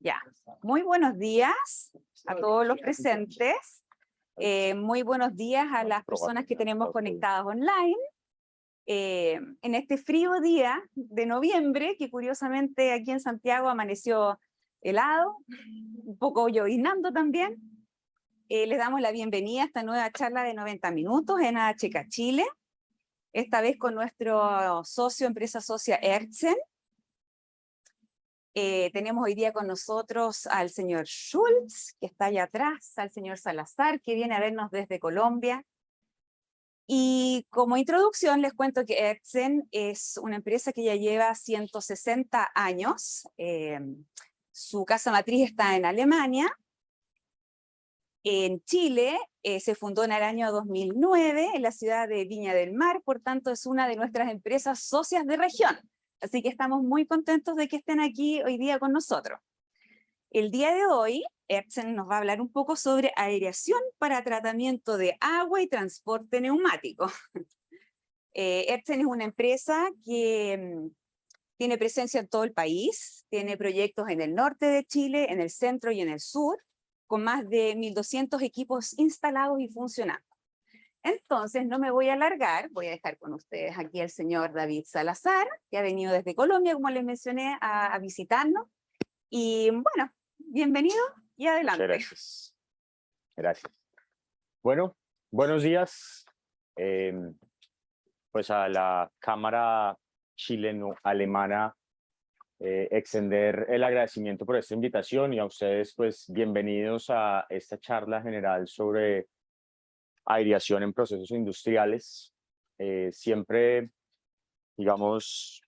Ya, muy buenos días a todos los presentes. Muy buenos días a las personas que tenemos conectadas online. En este frío día de noviembre, que curiosamente aquí en Santiago amaneció helado, un poco llovinando también. Les damos la bienvenida a esta nueva charla de 90 minutos en AHK Chile, esta vez con nuestro socio, empresa socia Ertzen. Tenemos hoy día con nosotros al señor Schultz, que está allá atrás, al señor Salazar, que viene a vernos desde Colombia. Y como introducción les cuento que Ertzen es una empresa que ya lleva 160 años. Su casa matriz está en Alemania. En Chile se fundó en el año 2009 en la ciudad de Viña del Mar, por tanto es una de nuestras empresas socias de región. Así que estamos muy contentos de que estén aquí hoy día con nosotros. El día de hoy, Ertzen nos va a hablar un poco sobre aireación para tratamiento de agua y transporte neumático. Ertzen es una empresa que tiene presencia en todo el país, tiene proyectos en el norte de Chile, en el centro y en el sur, con más de 1.200 equipos instalados y funcionando. Entonces, no me voy a alargar, voy a dejar con ustedes aquí al señor David Salazar, que ha venido desde Colombia, como les mencioné, a visitarnos. Y bueno, bienvenido y adelante. Muchas gracias. Gracias. Bueno, buenos días. Pues a la Cámara Chileno-Alemana, extender el agradecimiento por esta invitación y a ustedes, pues, bienvenidos a esta charla general sobre aireación en procesos industriales. Siempre, digamos,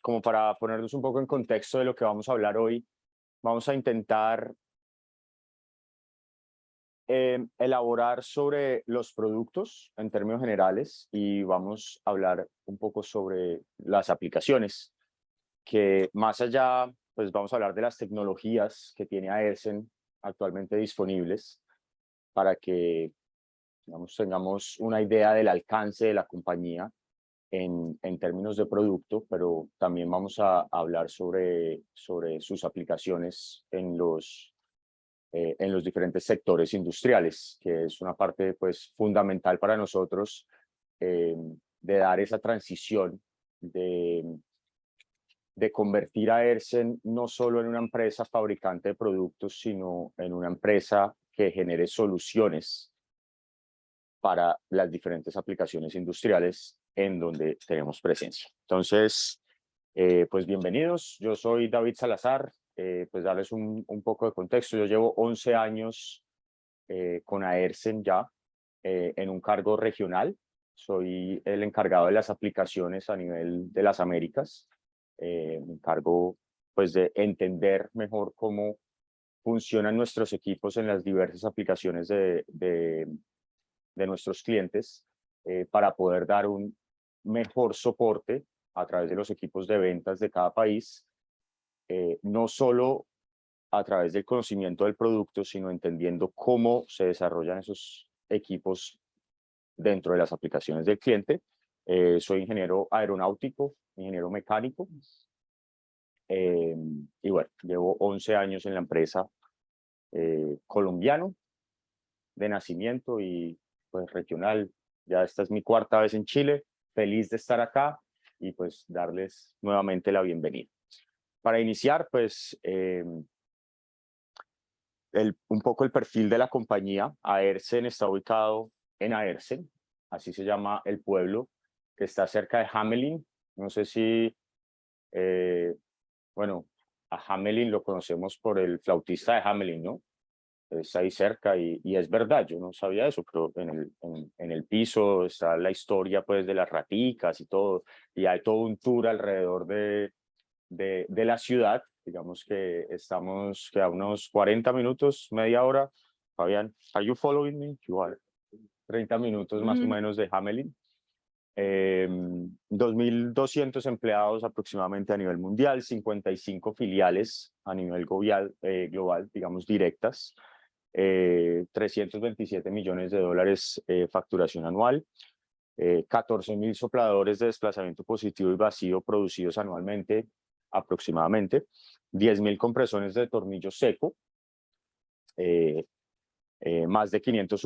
como para ponernos un poco en contexto de lo que vamos a hablar hoy, vamos a intentar elaborar sobre los productos en términos generales y vamos a hablar un poco sobre las aplicaciones, que más allá, pues vamos a hablar de las tecnologías que tiene Aerzen actualmente disponibles para que, digamos, tengamos una idea del alcance de la compañía en términos de producto, pero también vamos a hablar sobre sus aplicaciones en los diferentes sectores industriales, que es una parte, pues, fundamental para nosotros, de dar esa transición de convertir a Erzen no solo en una empresa fabricante de productos, sino en una empresa que genere soluciones para las diferentes aplicaciones industriales en donde tenemos presencia. Entonces, pues bienvenidos. Yo soy David Salazar. Pues darles un poco de contexto. Yo llevo 11 años con Aerzen ya, en un cargo regional. Soy el encargado de las aplicaciones a nivel de las Américas. Me encargo, pues, de entender mejor cómo funcionan nuestros equipos en las diversas aplicaciones de nuestros clientes, para poder dar un mejor soporte a través de los equipos de ventas de cada país, no solo a través del conocimiento del producto, sino entendiendo cómo se desarrollan esos equipos dentro de las aplicaciones del cliente. Soy ingeniero aeronáutico, ingeniero mecánico, y bueno, llevo 11 años en la empresa, colombiano de nacimiento y pues regional. Ya esta es mi cuarta vez en Chile, feliz de estar acá y pues darles nuevamente la bienvenida. Para iniciar, pues, un poco el perfil de la compañía. Aerzen está ubicado en Aerzen, así se llama el pueblo que está cerca de Hamelin. No sé si, bueno, a Hamelin lo conocemos por el flautista de Hamelin, ¿no? Es ahí cerca y es verdad, yo no sabía eso, pero en el piso está la historia, pues, de las raticas y todo, y hay todo un tour alrededor de la ciudad. Digamos que estamos a unos 40 minutos, media hora. Fabián, ¿are you following me? You are. 30 minutos más o menos de Hamelin. 2.200 empleados aproximadamente a nivel mundial, 55 filiales a nivel global, digamos, directas, 327 millones de dólares facturación anual, 14.000 sopladores de desplazamiento positivo y vacío producidos anualmente aproximadamente, 10.000 compresores de tornillo seco, más de 500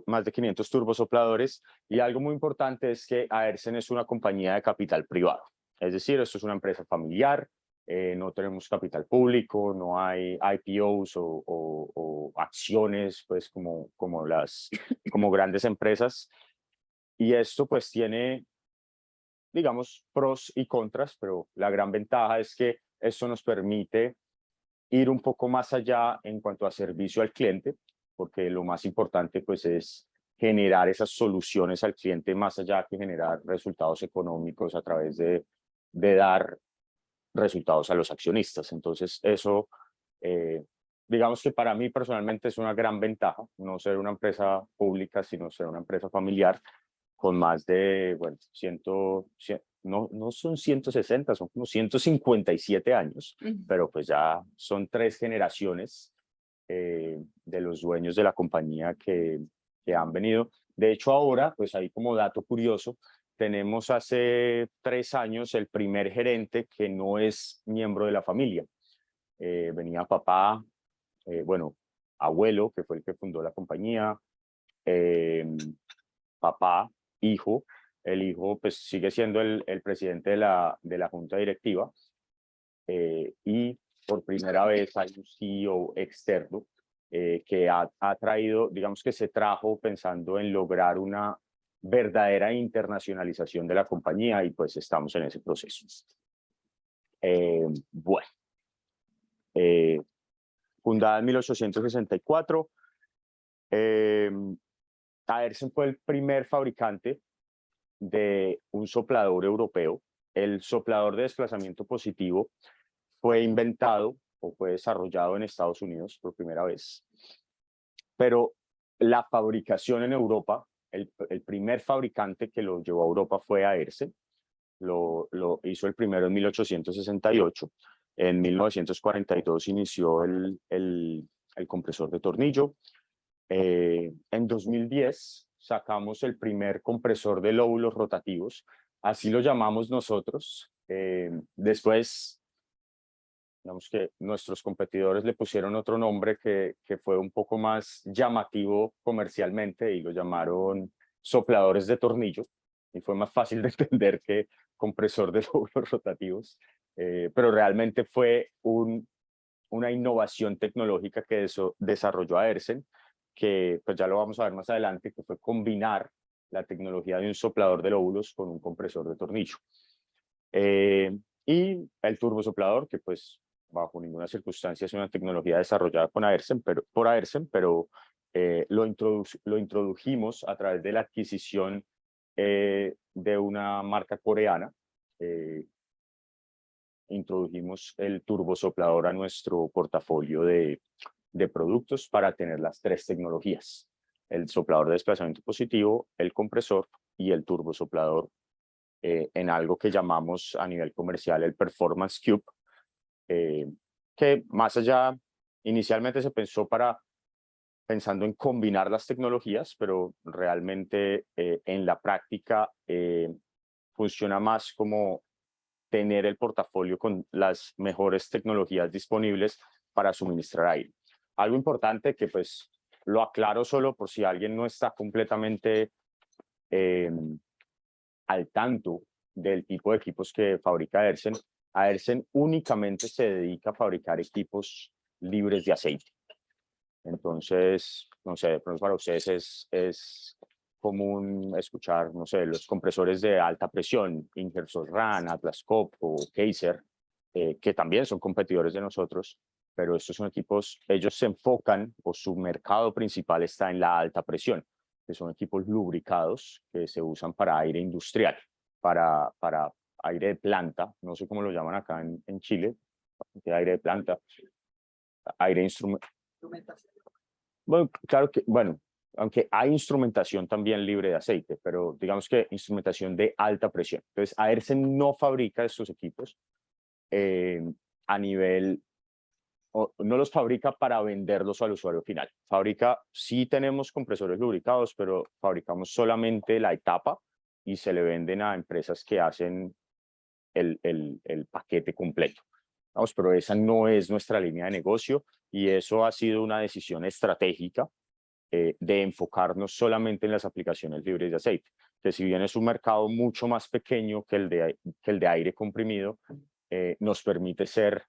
más de 500 turbosopladores, y algo muy importante es que Aersen es una compañía de capital privado. Es decir, esto es una empresa familiar, no tenemos capital público, no hay IPOs o acciones pues como grandes empresas, y esto pues tiene, digamos, pros y contras, pero la gran ventaja es que esto nos permite ir un poco más allá en cuanto a servicio al cliente, porque lo más importante pues es generar esas soluciones al cliente más allá que generar resultados económicos a través de dar resultados a los accionistas. Entonces eso, digamos que para mí personalmente es una gran ventaja, no ser una empresa pública, sino ser una empresa familiar con más de, bueno, no son 160, son como 157 años, pero pues ya son 3 generaciones de los dueños de la compañía que han venido. De hecho, ahora, pues ahí como dato curioso, tenemos hace 3 años el primer gerente que no es miembro de la familia. Venía papá, bueno, abuelo, que fue el que fundó la compañía, papá, hijo. El hijo pues sigue siendo el presidente de la junta directiva, y por primera vez hay un CEO externo que ha traído, digamos que se trajo pensando en lograr una verdadera internacionalización de la compañía, y pues estamos en ese proceso. Bueno, fundada en 1864, Aersen fue el primer fabricante de un soplador europeo. El soplador de desplazamiento positivo fue inventado o fue desarrollado en Estados Unidos por primera vez, pero la fabricación en Europa, el primer fabricante que lo llevó a Europa fue Aersen. Lo hizo el primero en 1868. En 1942 inició el compresor de tornillo. En 2010 sacamos el primer compresor de lóbulos rotativos, así lo llamamos nosotros. Después, digamos que nuestros competidores le pusieron otro nombre que fue un poco más llamativo comercialmente, y lo llamaron sopladores de tornillo, y fue más fácil de entender que compresor de lóbulos rotativos, pero realmente fue una innovación tecnológica que desarrolló Aersen, que pues ya lo vamos a ver más adelante, que fue combinar la tecnología de un soplador de lóbulos con un compresor de tornillo. Y el turbosoplador, que pues bajo ninguna circunstancia es una tecnología desarrollada por Aersen, lo introdujimos a través de la adquisición de una marca coreana. Introdujimos el turbosoplador a nuestro portafolio de productos para tener las 3 tecnologías: el soplador de desplazamiento positivo, el compresor y el turbosoplador, en algo que llamamos a nivel comercial el Performance Cube, que más allá, inicialmente se pensó pensando en combinar las tecnologías, pero realmente en la práctica funciona más como tener el portafolio con las mejores tecnologías disponibles para suministrar aire. Algo importante que pues lo aclaro solo por si alguien no está completamente al tanto del tipo de equipos que fabrica Aersen. Aersen únicamente se dedica a fabricar equipos libres de aceite. Entonces, no sé, de pronto para ustedes es común escuchar, no sé, los compresores de alta presión, Ingersoll Rand, Atlas Copco, Kaiser, que también son competidores de nosotros, pero estos son equipos, ellos se enfocan, o su mercado principal está en la alta presión, que son equipos lubricados que se usan para aire industrial, para aire de planta, no sé cómo lo llaman acá en Chile, aire de planta, aire instrumentación. Bueno, claro que, bueno, aunque hay instrumentación también libre de aceite, pero digamos que instrumentación de alta presión. Entonces, Aersen no fabrica estos equipos a nivel, no los fabrica para venderlos al usuario final. Sí tenemos compresores lubricados, pero fabricamos solamente la etapa y se le venden a empresas que hacen el paquete completo. Vamos, pero esa no es nuestra línea de negocio y eso ha sido una decisión estratégica de enfocarnos solamente en las aplicaciones libres de aceite, que si bien es un mercado mucho más pequeño que el de aire comprimido, nos permite ser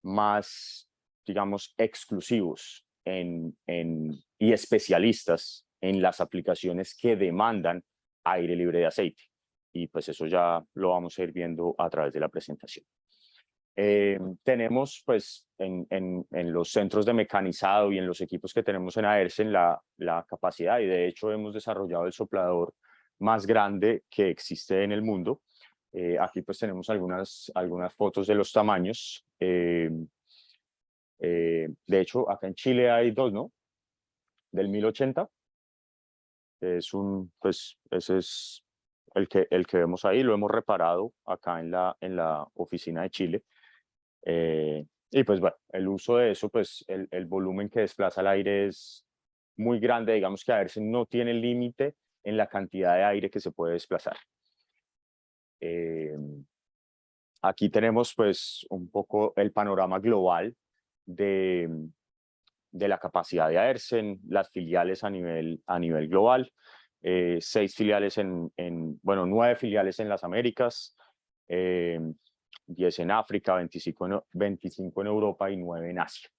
más, digamos, exclusivos y especialistas en las aplicaciones que demandan aire libre de aceite. Y pues eso ya lo vamos a ir viendo a través de la presentación. Tenemos pues en los centros de mecanizado y en los equipos que tenemos en Aersen la capacidad, y de hecho hemos desarrollado el soplador más grande que existe en el mundo. Aquí pues tenemos algunas fotos de los tamaños. De hecho, acá en Chile hay dos, ¿no? Del 1080. Pues ese es el que vemos ahí, lo hemos reparado acá en la oficina de Chile. Y pues bueno, el uso de eso, pues el volumen que desplaza el aire es muy grande, digamos que Aersen no tiene límite en la cantidad de aire que se puede desplazar. Aquí tenemos pues un poco el panorama global de la capacidad de Aersen, las filiales a nivel global, 6 filiales bueno, 9 filiales en las Américas, 10 en África, 25 en Europa y 9 en Asia.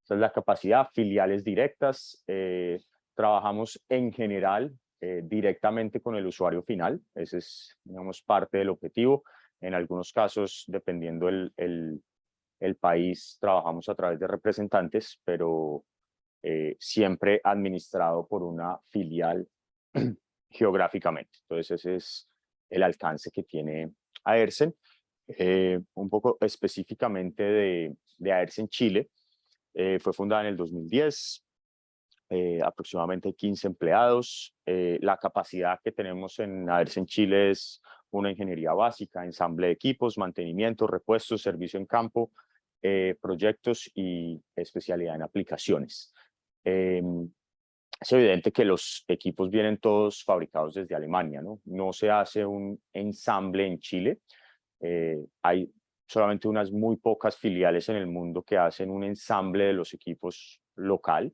Esa es la capacidad, filiales directas. Trabajamos en general directamente con el usuario final. Ese es, digamos, parte del objetivo. En algunos casos, dependiendo el país, trabajamos a través de representantes, pero siempre administrado por una filial geográficamente. Entonces, ese es el alcance que tiene Aersen. Un poco específicamente de Aersen Chile. Fue fundada en el 2010, aproximadamente 15 empleados. La capacidad que tenemos en Aersen Chile es una ingeniería básica, ensamble de equipos, mantenimiento, repuestos, servicio en campo, proyectos y especialidad en aplicaciones. Es evidente que los equipos vienen todos fabricados desde Alemania, ¿no? No se hace un ensamble en Chile. Hay solamente unas muy pocas filiales en el mundo que hacen un ensamble de los equipos local,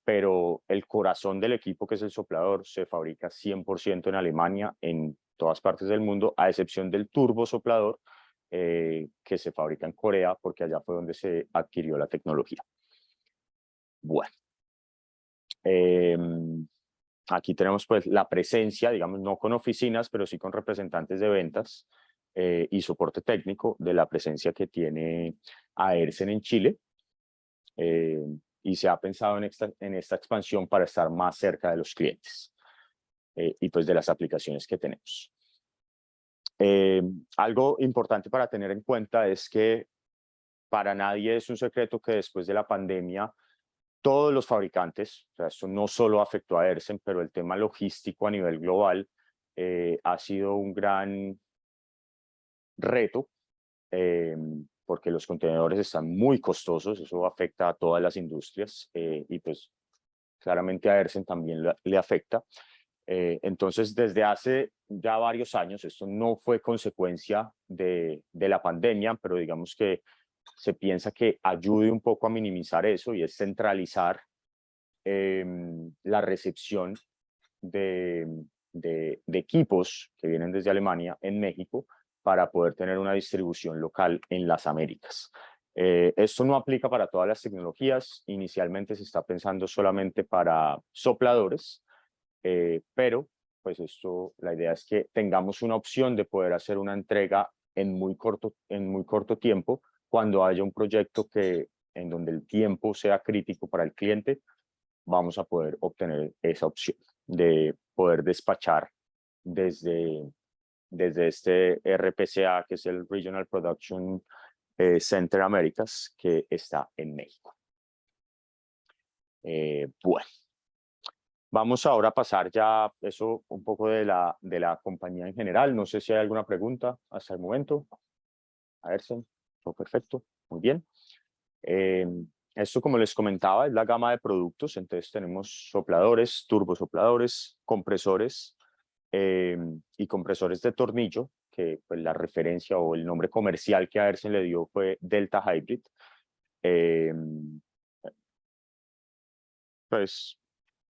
pero el corazón del equipo, que es el soplador, se fabrica 100% en Alemania, en todas partes del mundo, a excepción del turbosoplador, que se fabrica en Corea, porque allá fue donde se adquirió la tecnología. Bueno. Aquí tenemos pues la presencia, digamos, no con oficinas, pero sí con representantes de ventas y soporte técnico de la presencia que tiene Aersen en Chile. Y se ha pensado en esta expansión para estar más cerca de los clientes y pues de las aplicaciones que tenemos. Algo importante para tener en cuenta es que para nadie es un secreto que después de la pandemia todos los fabricantes, o sea, esto no solo afectó a Aersen, pero el tema logístico a nivel global ha sido un gran reto, porque los contenedores están muy costosos, eso afecta a todas las industrias y pues claramente a Aersen también le afecta. Entonces, desde hace ya varios años, esto no fue consecuencia de la pandemia, pero digamos que se piensa que ayude un poco a minimizar eso y es centralizar la recepción de equipos que vienen desde Alemania en México para poder tener una distribución local en las Américas. Esto no aplica para todas las tecnologías. Inicialmente se está pensando solamente para sopladores, pero pues la idea es que tengamos una opción de poder hacer una entrega en muy corto tiempo cuando haya un proyecto en donde el tiempo sea crítico para el cliente. Vamos a poder obtener esa opción de poder despachar desde este RPCA, que es el Regional Production Center Américas, que está en México. Bueno, vamos ahora a pasar ya eso un poco de la compañía en general. No sé si hay alguna pregunta hasta el momento. Aersen, todo perfecto, muy bien. Esto, como les comentaba, es la gama de productos. Entonces tenemos sopladores, turbosopladores, compresores y compresores de tornillo, que pues, la referencia o el nombre comercial que Aersen le dio fue Delta Hybrid. Pues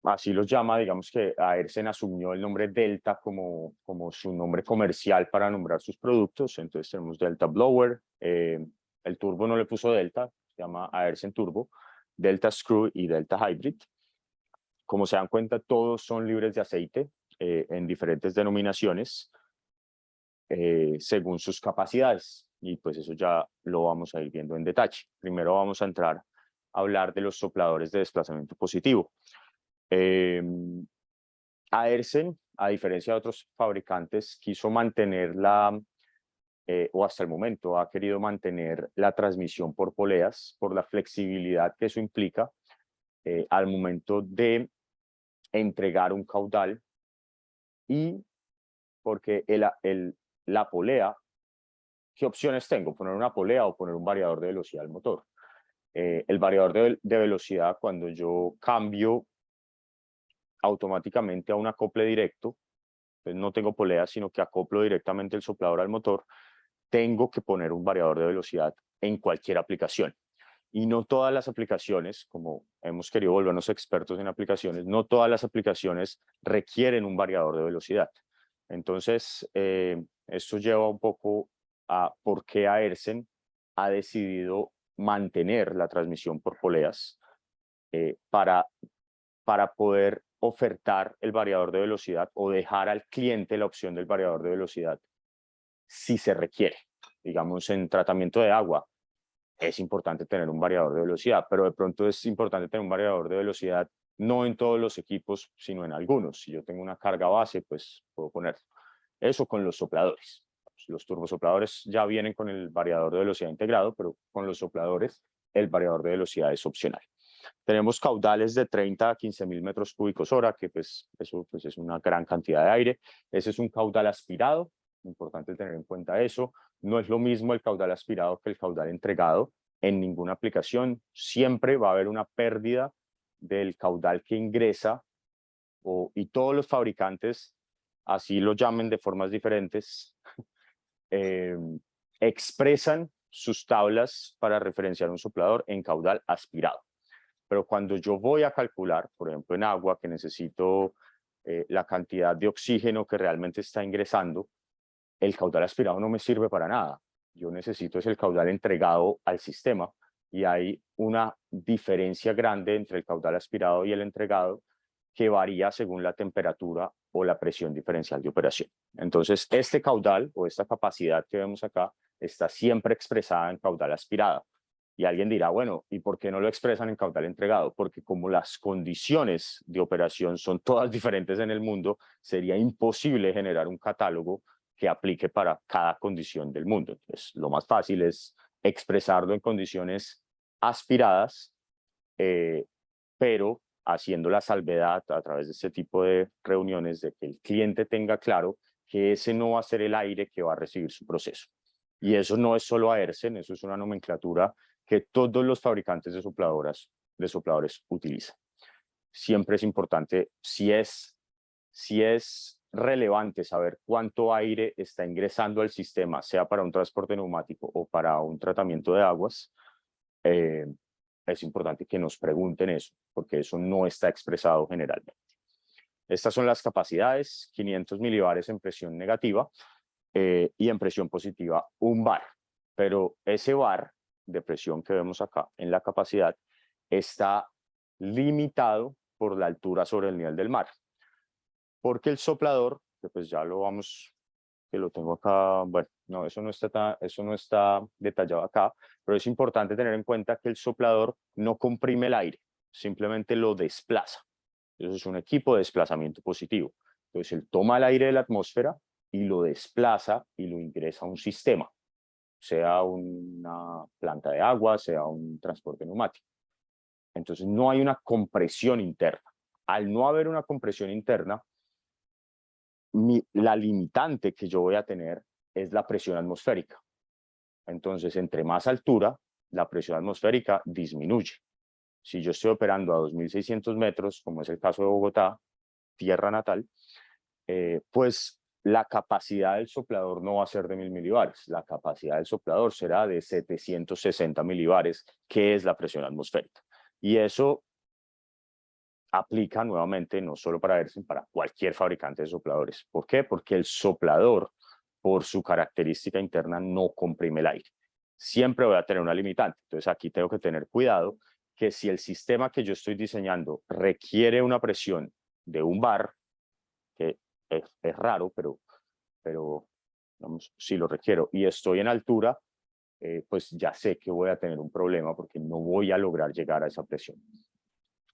así los llama, digamos que Aersen asumió el nombre Delta como su nombre comercial para nombrar sus productos. Entonces tenemos Delta Blower, el turbo no le puso Delta, se llama Aersen Turbo, Delta Screw y Delta Hybrid. Como se dan cuenta, todos son libres de aceite en diferentes denominaciones según sus capacidades. Y pues eso ya lo vamos a ir viendo en detalle. Primero vamos a entrar a hablar de los sopladores de desplazamiento positivo. Aersen, a diferencia de otros fabricantes, quiso mantener o hasta el momento ha querido mantener la transmisión por poleas por la flexibilidad que eso implica al momento de entregar un caudal y porque la polea, ¿qué opciones tengo? Poner una polea o poner un variador de velocidad al motor. El variador de velocidad, cuando yo cambio automáticamente a un acople directo, pues no tengo polea, sino que acoplo directamente el soplador al motor, tengo que poner un variador de velocidad en cualquier aplicación. Y no todas las aplicaciones, como hemos querido volvernos expertos en aplicaciones, no todas las aplicaciones requieren un variador de velocidad. Entonces, esto lleva un poco a por qué Aersen ha decidido mantener la transmisión por poleas para poder ofertar el variador de velocidad o dejar al cliente la opción del variador de velocidad si se requiere. Digamos, en tratamiento de agua, es importante tener un variador de velocidad, pero de pronto es importante tener un variador de velocidad no en todos los equipos, sino en algunos. Si yo tengo una carga base, pues puedo poner eso con los sopladores. Los turbosopladores ya vienen con el variador de velocidad integrado, pero con los sopladores el variador de velocidad es opcional. Tenemos caudales de 30 a 15.000 metros cúbicos hora, que pues eso pues es una gran cantidad de aire. Ese es un caudal aspirado, importante tener en cuenta eso. No es lo mismo el caudal aspirado que el caudal entregado. En ninguna aplicación siempre va a haber una pérdida del caudal que ingresa y todos los fabricantes, así lo llamen de formas diferentes, expresan sus tablas para referenciar un soplador en caudal aspirado. Pero cuando yo voy a calcular, por ejemplo en agua, que necesito la cantidad de oxígeno que realmente está ingresando, el caudal aspirado no me sirve para nada. Yo necesito es el caudal entregado al sistema y hay una diferencia grande entre el caudal aspirado y el entregado que varía según la temperatura o la presión diferencial de operación. Entonces, este caudal o esta capacidad que vemos acá está siempre expresada en caudal aspirado. Y alguien dirá, bueno, ¿y por qué no lo expresan en caudal entregado? Porque como las condiciones de operación son todas diferentes en el mundo, sería imposible generar un catálogo que aplique para cada condición del mundo. Entonces, lo más fácil es expresarlo en condiciones aspiradas, pero haciendo la salvedad a través de este tipo de reuniones de que el cliente tenga claro que ese no va a ser el aire que va a recibir su proceso. Y eso no es solo Aersen, eso es una nomenclatura que todos los fabricantes de sopladores utilizan. Siempre es importante, si es relevante saber cuánto aire está ingresando al sistema, sea para un transporte neumático o para un tratamiento de aguas, es importante que nos pregunten eso, porque eso no está expresado generalmente. Estas son las capacidades, 500 milibares en presión negativa y en presión positiva 1 bar. Pero ese bar de presión que vemos acá en la capacidad está limitado por la altura sobre el nivel del mar. Porque el soplador, que pues ya lo vamos, que lo tengo acá, bueno, no, eso no está detallado acá, pero es importante tener en cuenta que el soplador no comprime el aire, simplemente lo desplaza. Eso es un equipo de desplazamiento positivo. Entonces él toma el aire de la atmósfera y lo desplaza y lo ingresa a un sistema, sea una planta de agua, sea un transporte neumático. Entonces no hay una compresión interna. Al no haber una compresión interna, la limitante que yo voy a tener es la presión atmosférica. Entonces, entre más altura, la presión atmosférica disminuye. Si yo estoy operando a 2.600 metros, como es el caso de Bogotá, tierra natal, pues la capacidad del soplador no va a ser de 1000 milibares, la capacidad del soplador será de 760 milibares, que es la presión atmosférica. Y eso aplica nuevamente no solo para Airsem, para cualquier fabricante de sopladores. ¿Por qué? Porque el soplador, por su característica interna, no comprime el aire. Siempre voy a tener una limitante. Entonces aquí tengo que tener cuidado que si el sistema que yo estoy diseñando requiere una presión de un bar, que es raro, pero vamos, si lo requiero y estoy en altura, pues ya sé que voy a tener un problema porque no voy a lograr llegar a esa presión.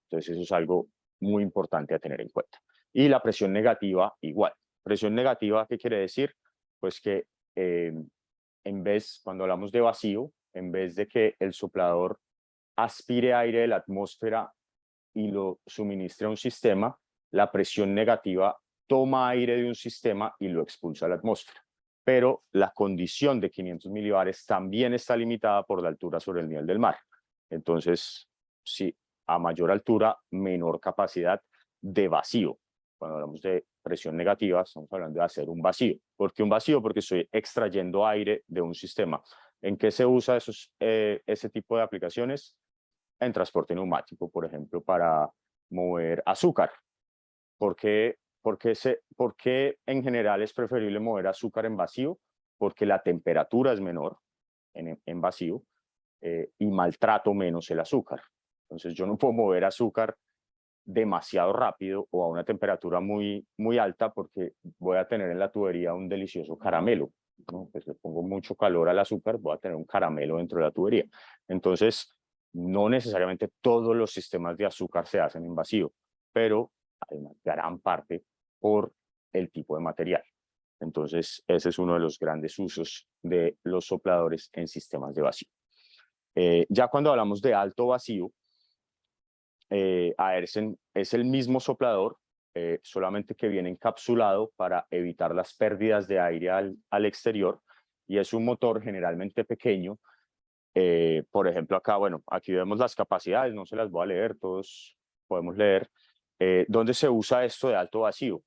Entonces eso es algo muy importante a tener en cuenta. Y la presión negativa igual. Presión negativa, ¿qué quiere decir? Pues que en vez, cuando hablamos de vacío, en vez de que el soplador aspire aire de la atmósfera y lo suministre a un sistema, la presión negativa toma aire de un sistema y lo expulsa a la atmósfera. Pero la condición de 500 milibares también está limitada por la altura sobre el nivel del mar. Entonces, sí, a mayor altura, menor capacidad de vacío. Cuando hablamos de presión negativa, estamos hablando de hacer un vacío. ¿Por qué un vacío? Porque estoy extrayendo aire de un sistema. ¿En qué se usa ese tipo de aplicaciones? En transporte neumático, por ejemplo, para mover azúcar. ¿Por qué en general es preferible mover azúcar en vacío? Porque la temperatura es menor en vacío y maltrato menos el azúcar. Entonces yo no puedo mover azúcar demasiado rápido o a una temperatura muy, muy alta porque voy a tener en la tubería un delicioso caramelo, ¿no? Pues le pongo mucho calor al azúcar, voy a tener un caramelo dentro de la tubería. Entonces, no necesariamente todos los sistemas de azúcar se hacen en vacío, pero hay una gran parte por el tipo de material. Entonces, ese es uno de los grandes usos de los sopladores en sistemas de vacío. Ya cuando hablamos de alto vacío, Aersen es el mismo soplador, solamente que viene encapsulado para evitar las pérdidas de aire al exterior, y es un motor generalmente pequeño. Por ejemplo, acá, bueno, aquí vemos las capacidades, no se las voy a leer, todos podemos leer. ¿Dónde se usa esto de alto vacío?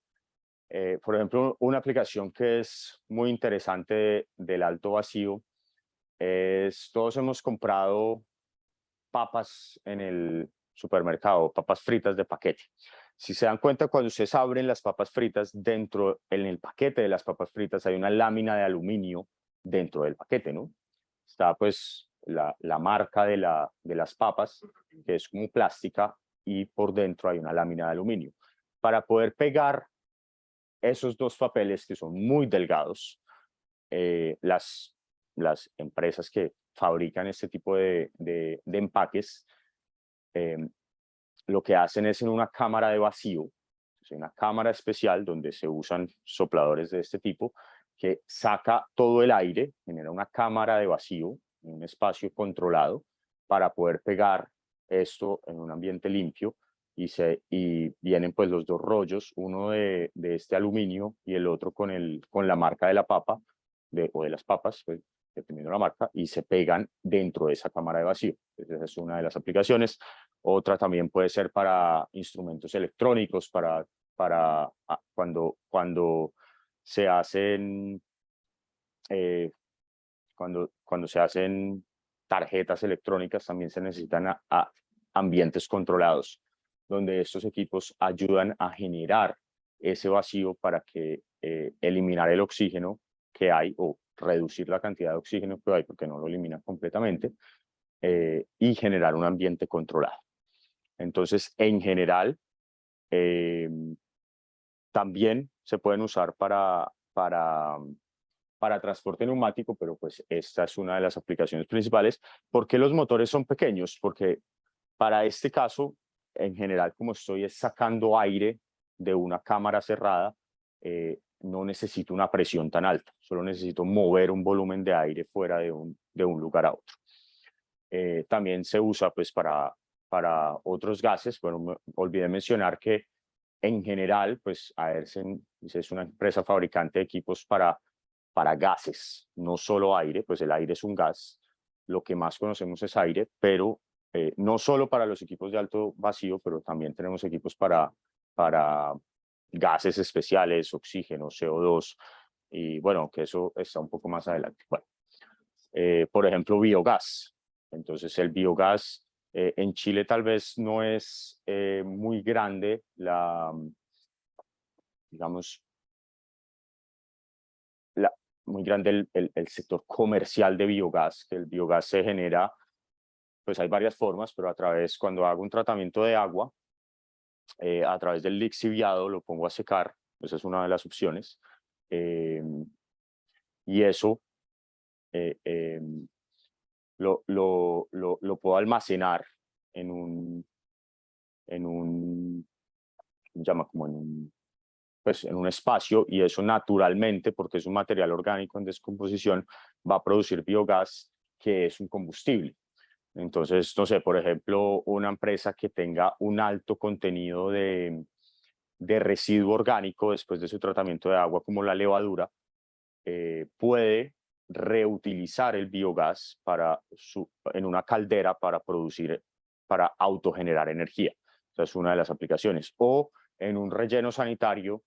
Por ejemplo, una aplicación que es muy interesante del alto vacío es, todos hemos comprado papas en el supermercado, papas fritas de paquete. Si se dan cuenta, cuando ustedes abren las papas fritas, dentro, en el paquete de las papas fritas hay una lámina de aluminio dentro del paquete, ¿no? Está pues la marca de las papas, que es como plástica, y por dentro hay una lámina de aluminio. Para poder pegar esos dos papeles que son muy delgados, las empresas que fabrican este tipo de empaques, lo que hacen es en una cámara de vacío, una cámara especial donde se usan sopladores de este tipo, que saca todo el aire, genera una cámara de vacío, en un espacio controlado, para poder pegar esto en un ambiente limpio, y vienen pues los dos rollos, uno de este aluminio y el otro con la marca de la papa, o de las papas, pues, dependiendo de la marca, y se pegan dentro de esa cámara de vacío. Entonces, esa es una de las aplicaciones. Otra también puede ser para instrumentos electrónicos, cuando se hacen cuando se hacen tarjetas electrónicas, también se necesitan ambientes controlados, donde estos equipos ayudan a generar ese vacío para que eliminar el oxígeno que hay, o reducir la cantidad de oxígeno que hay, porque no lo elimina completamente, y generar un ambiente controlado. Entonces, en general, también se pueden usar para transporte neumático, pero pues esta es una de las aplicaciones principales. ¿Por qué los motores son pequeños? Porque para este caso, en general, como estoy sacando aire de una cámara cerrada, no necesito una presión tan alta, solo necesito mover un volumen de aire fuera de un lugar a otro. También se usa pues para otros gases. Bueno, olvidé mencionar que en general, pues Aersen es una empresa fabricante de equipos para gases, no solo aire, pues el aire es un gas, lo que más conocemos es aire, pero no solo para los equipos de alto vacío, pero también tenemos equipos para gases especiales, oxígeno, CO2, y bueno, que eso está un poco más adelante. Bueno, por ejemplo, biogás. Entonces, el biogás en Chile tal vez no es muy grande digamos, muy grande el sector comercial de biogás, que el biogás se genera, pues hay varias formas, pero cuando hago un tratamiento de agua, a través del lixiviado lo pongo a secar, esa es una de las opciones, y eso eh, eh, lo puedo almacenar en un, llama como pues en un espacio, y eso naturalmente, porque es un material orgánico en descomposición, va a producir biogás, que es un combustible. Entonces, no sé, por ejemplo, una empresa que tenga un alto contenido de residuo orgánico después de su tratamiento de agua, como la levadura, puede reutilizar el biogás en una caldera para autogenerar energía. Esa es una de las aplicaciones. O en un relleno sanitario,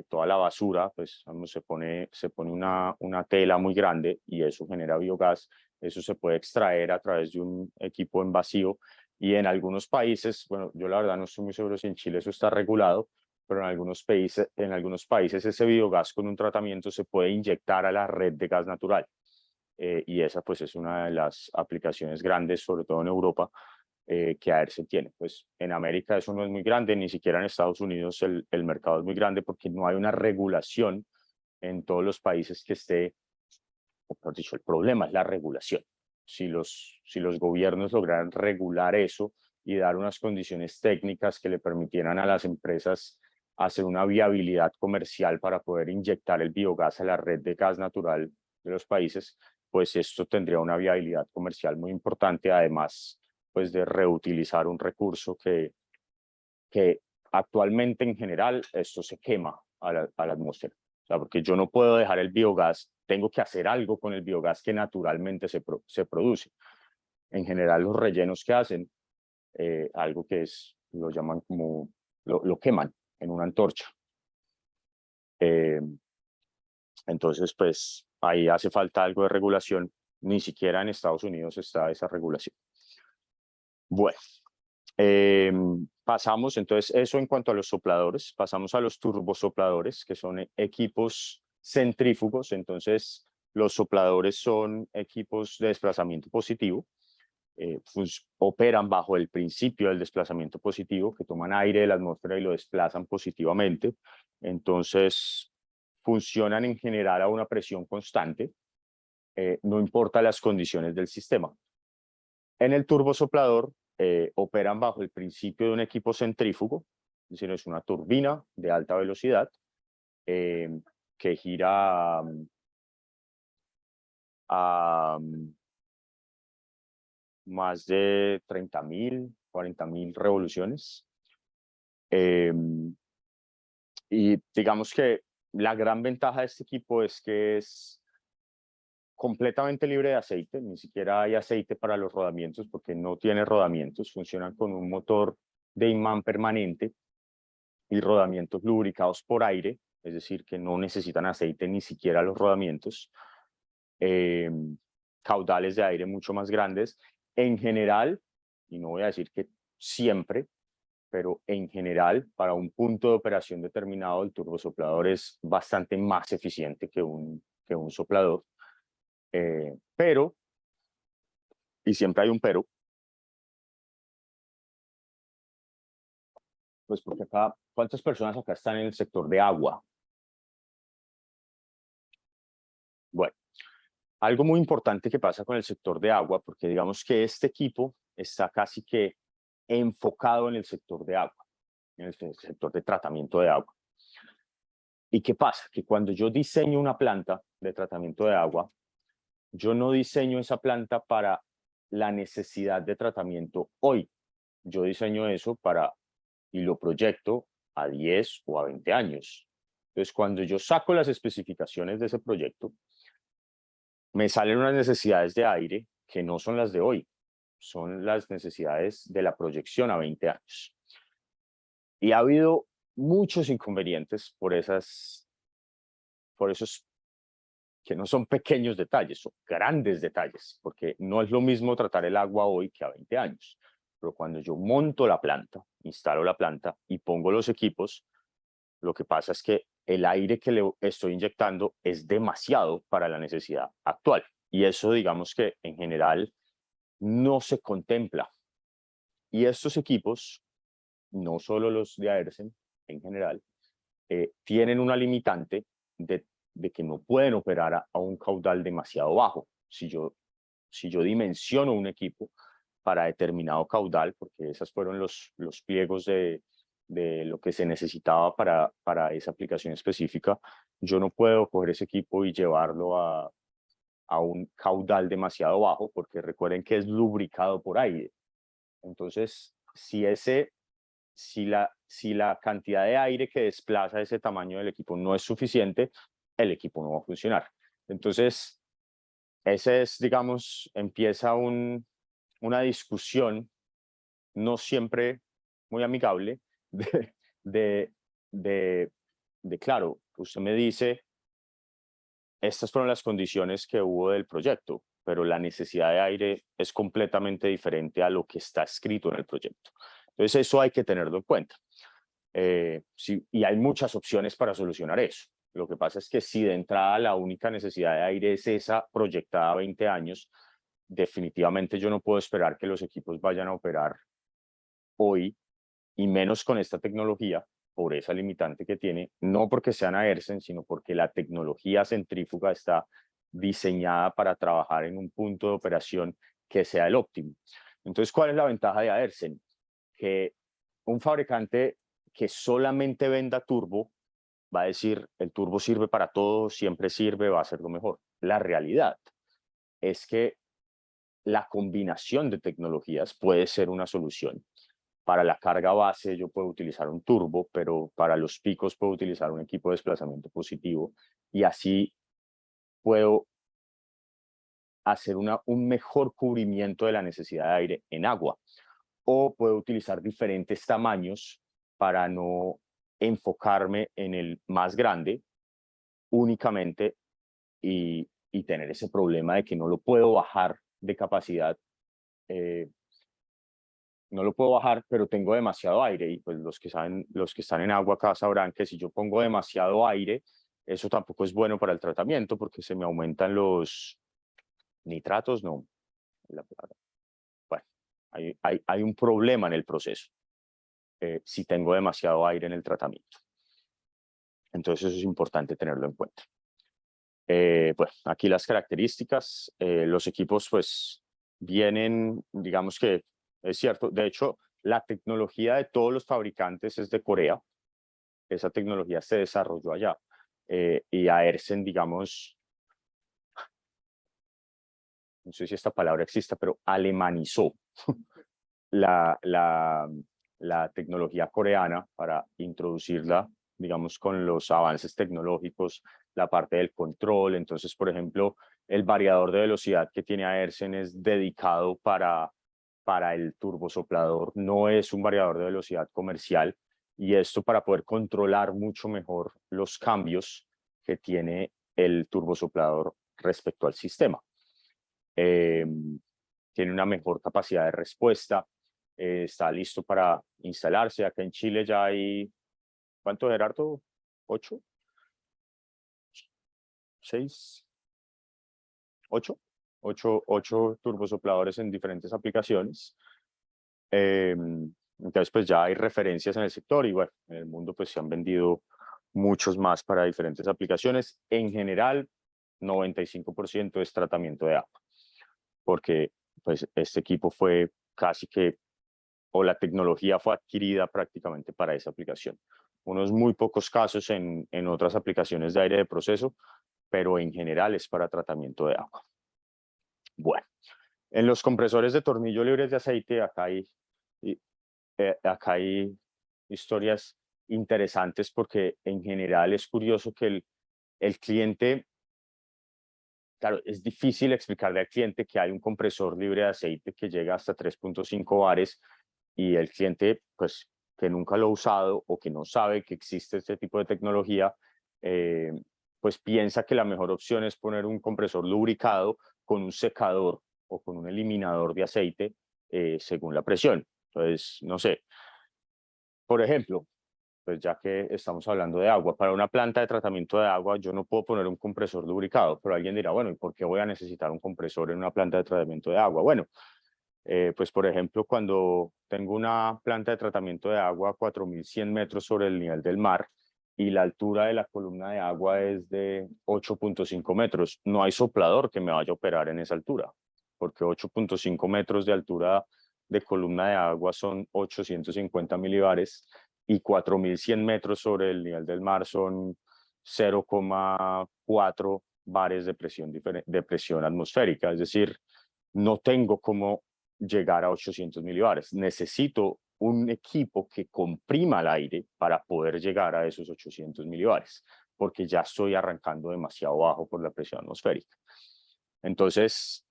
toda la basura, pues se pone una tela muy grande y eso genera biogás. Eso se puede extraer a través de un equipo en vacío, y en algunos países, bueno, yo la verdad no estoy muy seguro si en Chile eso está regulado, pero en algunos países ese biogás con un tratamiento se puede inyectar a la red de gas natural. Y esa pues es una de las aplicaciones grandes, sobre todo en Europa, que Aersen tiene. Pues en América eso no es muy grande, ni siquiera en Estados Unidos el mercado es muy grande, porque no hay una regulación en todos los países que esté, o mejor dicho, el problema es la regulación. Si los gobiernos lograran regular eso y dar unas condiciones técnicas que le permitieran a las empresas hacer una viabilidad comercial para poder inyectar el biogás a la red de gas natural de los países, pues esto tendría una viabilidad comercial muy importante, además pues de reutilizar un recurso que actualmente en general esto se quema a la atmósfera. O sea, porque yo no puedo dejar el biogás, tengo que hacer algo con el biogás que naturalmente se produce. En general los rellenos que hacen, algo que lo llaman como, lo queman en una antorcha. Entonces, pues ahí hace falta algo de regulación. Ni siquiera en Estados Unidos está esa regulación. Bueno, pasamos entonces eso en cuanto a los sopladores. Pasamos a los turbosopladores, que son equipos centrífugos. Entonces, los sopladores son equipos de desplazamiento positivo. Operan bajo el principio del desplazamiento positivo, que toman aire de la atmósfera y lo desplazan positivamente. Entonces, funcionan en general a una presión constante, no importa las condiciones del sistema. En el turbosoplador operan bajo el principio de un equipo centrífugo, es decir, es una turbina de alta velocidad que gira a más de 30.000, 40.000 revoluciones. Y digamos que la gran ventaja de este equipo es que es completamente libre de aceite, ni siquiera hay aceite para los rodamientos, porque no tiene rodamientos, funcionan con un motor de imán permanente y rodamientos lubricados por aire, es decir, que no necesitan aceite ni siquiera los rodamientos, caudales de aire mucho más grandes. En general, y no voy a decir que siempre, pero en general, para un punto de operación determinado, el turbosoplador es bastante más eficiente que un soplador. Pero, y siempre hay un pero, pues porque acá, ¿cuántas personas acá están en el sector de agua? Bueno, algo muy importante que pasa con el sector de agua, porque digamos que este equipo está casi que enfocado en el sector de agua, en el sector de tratamiento de agua. ¿Y qué pasa? Que cuando yo diseño una planta de tratamiento de agua, yo no diseño esa planta para la necesidad de tratamiento hoy. Yo diseño eso y lo proyecto a 10 o a 20 años. Entonces, cuando yo saco las especificaciones de ese proyecto, me salen unas necesidades de aire que no son las de hoy, son las necesidades de la proyección a 20 años. Y ha habido muchos inconvenientes por esos que no son pequeños detalles, son grandes detalles, porque no es lo mismo tratar el agua hoy que a 20 años. Pero cuando yo monto la planta, instalo la planta y pongo los equipos, lo que pasa es que el aire que le estoy inyectando es demasiado para la necesidad actual. Y eso, digamos que en general no se contempla. Y estos equipos, no solo los de Aersen, en general, tienen una limitante de que no pueden operar a un caudal demasiado bajo. Si yo dimensiono un equipo para determinado caudal, porque esos fueron los pliegos de lo que se necesitaba para esa aplicación específica, yo no puedo coger ese equipo y llevarlo a un caudal demasiado bajo, porque recuerden que es lubricado por aire. Entonces, si la cantidad de aire que desplaza ese tamaño del equipo no es suficiente, el equipo no va a funcionar. Entonces, ese es, digamos, empieza una discusión no siempre muy amigable de, de, de, claro, usted me dice, estas fueron las condiciones que hubo del proyecto, pero la necesidad de aire es completamente diferente a lo que está escrito en el proyecto. Entonces, eso hay que tenerlo en cuenta. Sí, y hay muchas opciones para solucionar eso. Lo que pasa es que si de entrada la única necesidad de aire es esa proyectada a 20 años, definitivamente yo no puedo esperar que los equipos vayan a operar hoy, y menos con esta tecnología, por esa limitante que tiene, no porque sean Aersen, sino porque la tecnología centrífuga está diseñada para trabajar en un punto de operación que sea el óptimo. Entonces, ¿cuál es la ventaja de Aersen? Que un fabricante que solamente venda turbo va a decir, el turbo sirve para todo, siempre sirve, va a ser lo mejor. La realidad es que la combinación de tecnologías puede ser una solución. Para la carga base yo puedo utilizar un turbo, pero para los picos puedo utilizar un equipo de desplazamiento positivo y así puedo hacer un mejor cubrimiento de la necesidad de aire en agua. O puedo utilizar diferentes tamaños para no enfocarme en el más grande únicamente y tener ese problema de que no lo puedo bajar de capacidad. No lo puedo bajar, pero tengo demasiado aire y pues los que saben, los que están en agua acá sabrán que si yo pongo demasiado aire, eso tampoco es bueno para el tratamiento porque se me aumentan los nitratos, no, bueno, hay un problema en el proceso si tengo demasiado aire en el tratamiento. Entonces eso es importante tenerlo en cuenta. Pues aquí las características, los equipos pues vienen, digamos que es cierto, de hecho la tecnología de todos los fabricantes es de Corea, esa tecnología se desarrolló allá y Aersen, digamos, no sé si esta palabra exista, pero alemanizó la, la, la tecnología coreana para introducirla, digamos, con los avances tecnológicos, la parte del control. Entonces, por ejemplo, el variador de velocidad que tiene Aersen es dedicado para el turbosoplador, no es un variador de velocidad comercial, y esto para poder controlar mucho mejor los cambios que tiene el turbosoplador respecto al sistema. Tiene una mejor capacidad de respuesta, está listo para instalarse. Acá en Chile ya hay, ¿cuánto, Gerardo? ¿8? ¿6? ¿8? Ocho turbosopladores en diferentes aplicaciones. Entonces, pues ya hay referencias en el sector y bueno, en el mundo pues se han vendido muchos más para diferentes aplicaciones. En general, 95% es tratamiento de agua, porque pues este equipo fue casi que, o la tecnología fue adquirida prácticamente para esa aplicación. Unos muy pocos casos en otras aplicaciones de aire de proceso, pero en general es para tratamiento de agua. Bueno, en los compresores de tornillo libres de aceite, acá hay historias interesantes porque en general es curioso que el cliente, claro, es difícil explicarle al cliente que hay un compresor libre de aceite que llega hasta 3.5 bares y el cliente, pues, que nunca lo ha usado o que no sabe que existe este tipo de tecnología, pues piensa que la mejor opción es poner un compresor lubricado con un secador o con un eliminador de aceite según la presión. Entonces, no sé, por ejemplo, pues ya que estamos hablando de agua, para una planta de tratamiento de agua yo no puedo poner un compresor lubricado, pero alguien dirá, bueno, ¿y por qué voy a necesitar un compresor en una planta de tratamiento de agua? Bueno, pues por ejemplo, cuando tengo una planta de tratamiento de agua a 4.100 metros sobre el nivel del mar y la altura de la columna de agua es de 8.5 metros, no hay soplador que me vaya a operar en esa altura, porque 8.5 metros de altura de columna de agua son 850 milibares y 4.100 metros sobre el nivel del mar son 0,4 bares de presión atmosférica, es decir, no tengo cómo llegar a 800 milibares. Necesito un equipo que comprima el aire para poder llegar a esos 800 milibares, porque ya estoy arrancando demasiado bajo por la presión atmosférica. Entonces,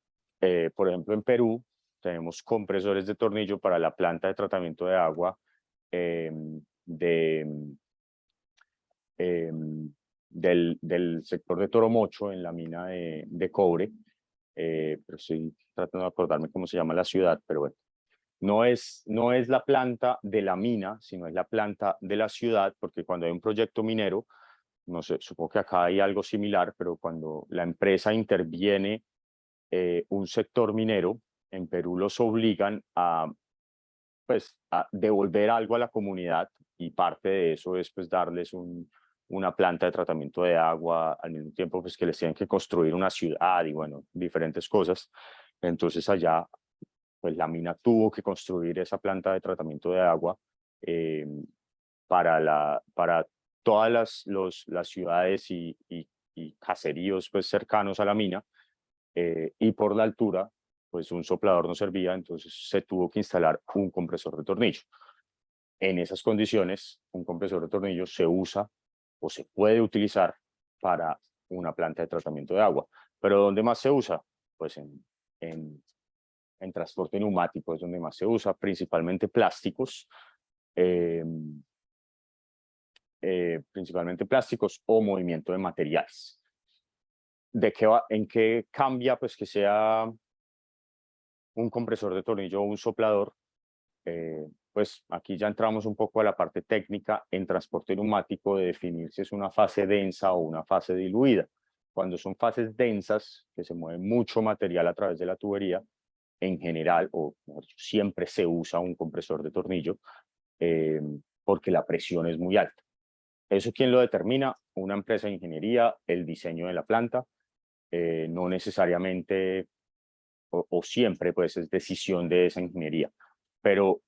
por ejemplo, en Perú tenemos compresores de tornillo para la planta de tratamiento de agua eh, de, eh, del sector de Toromocho en la mina de cobre, pero estoy tratando de acordarme cómo se llama la ciudad, pero bueno, no es la planta de la mina, sino es la planta de la ciudad, porque cuando hay un proyecto minero, no sé, supongo que acá hay algo similar, pero cuando la empresa interviene un sector minero, en Perú los obligan pues, a devolver algo a la comunidad y parte de eso es pues darles una planta de tratamiento de agua, al mismo tiempo pues que les tienen que construir una ciudad y bueno, diferentes cosas. Entonces allá pues la mina tuvo que construir esa planta de tratamiento de agua eh, para todas las ciudades y caseríos pues cercanos a la mina y por la altura pues un soplador no servía, entonces se tuvo que instalar un compresor de tornillo. En esas condiciones, un compresor de tornillo se usa o se puede utilizar para una planta de tratamiento de agua. Pero ¿dónde más se usa? Pues en, en transporte neumático es donde más se usa, principalmente plásticos, eh, principalmente plásticos o movimiento de materiales. ¿En qué cambia pues que sea un compresor de tornillo o un soplador? Pues aquí ya entramos un poco a la parte técnica en transporte neumático de definir si es una fase densa o una fase diluida. Cuando son fases densas, que se mueve mucho material a través de la tubería, en general, o mejor dicho, siempre se usa un compresor de tornillo eh, porque la presión es muy alta. ¿Eso quién lo determina? Una empresa de ingeniería, el diseño de la planta, no necesariamente o siempre pues es decisión de esa ingeniería, pero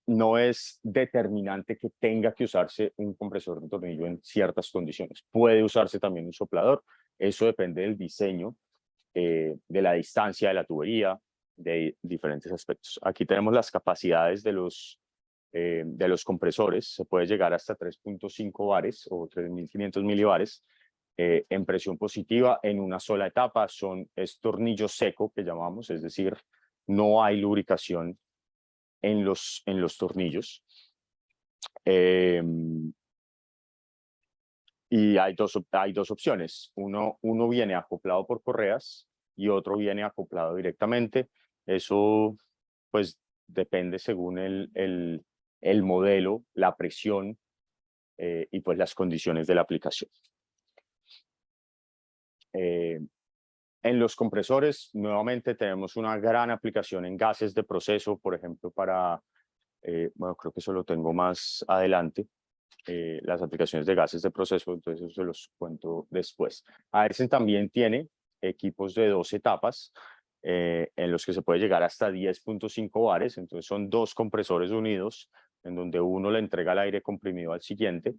no es determinante que tenga que usarse un compresor de tornillo en ciertas condiciones. Puede usarse también un soplador, eso depende del diseño, de la distancia de la tubería, de diferentes aspectos. Aquí tenemos las capacidades de los compresores, se puede llegar hasta 3.5 bares o 3.500 milibares en presión positiva en una sola etapa, es tornillo seco que llamamos, es decir, no hay lubricación en los tornillos. Y hay dos opciones. Uno viene acoplado por correas y otro viene acoplado directamente. Eso pues depende según el modelo, la presión y pues las condiciones de la aplicación. En los compresores, nuevamente tenemos una gran aplicación en gases de proceso, por ejemplo, bueno, creo que eso lo tengo más adelante, las aplicaciones de gases de proceso, entonces eso se los cuento después. Aersen también tiene equipos de 2 etapas, en los que se puede llegar hasta 10.5 bares, entonces son 2 compresores unidos, en donde uno le entrega el aire comprimido al siguiente,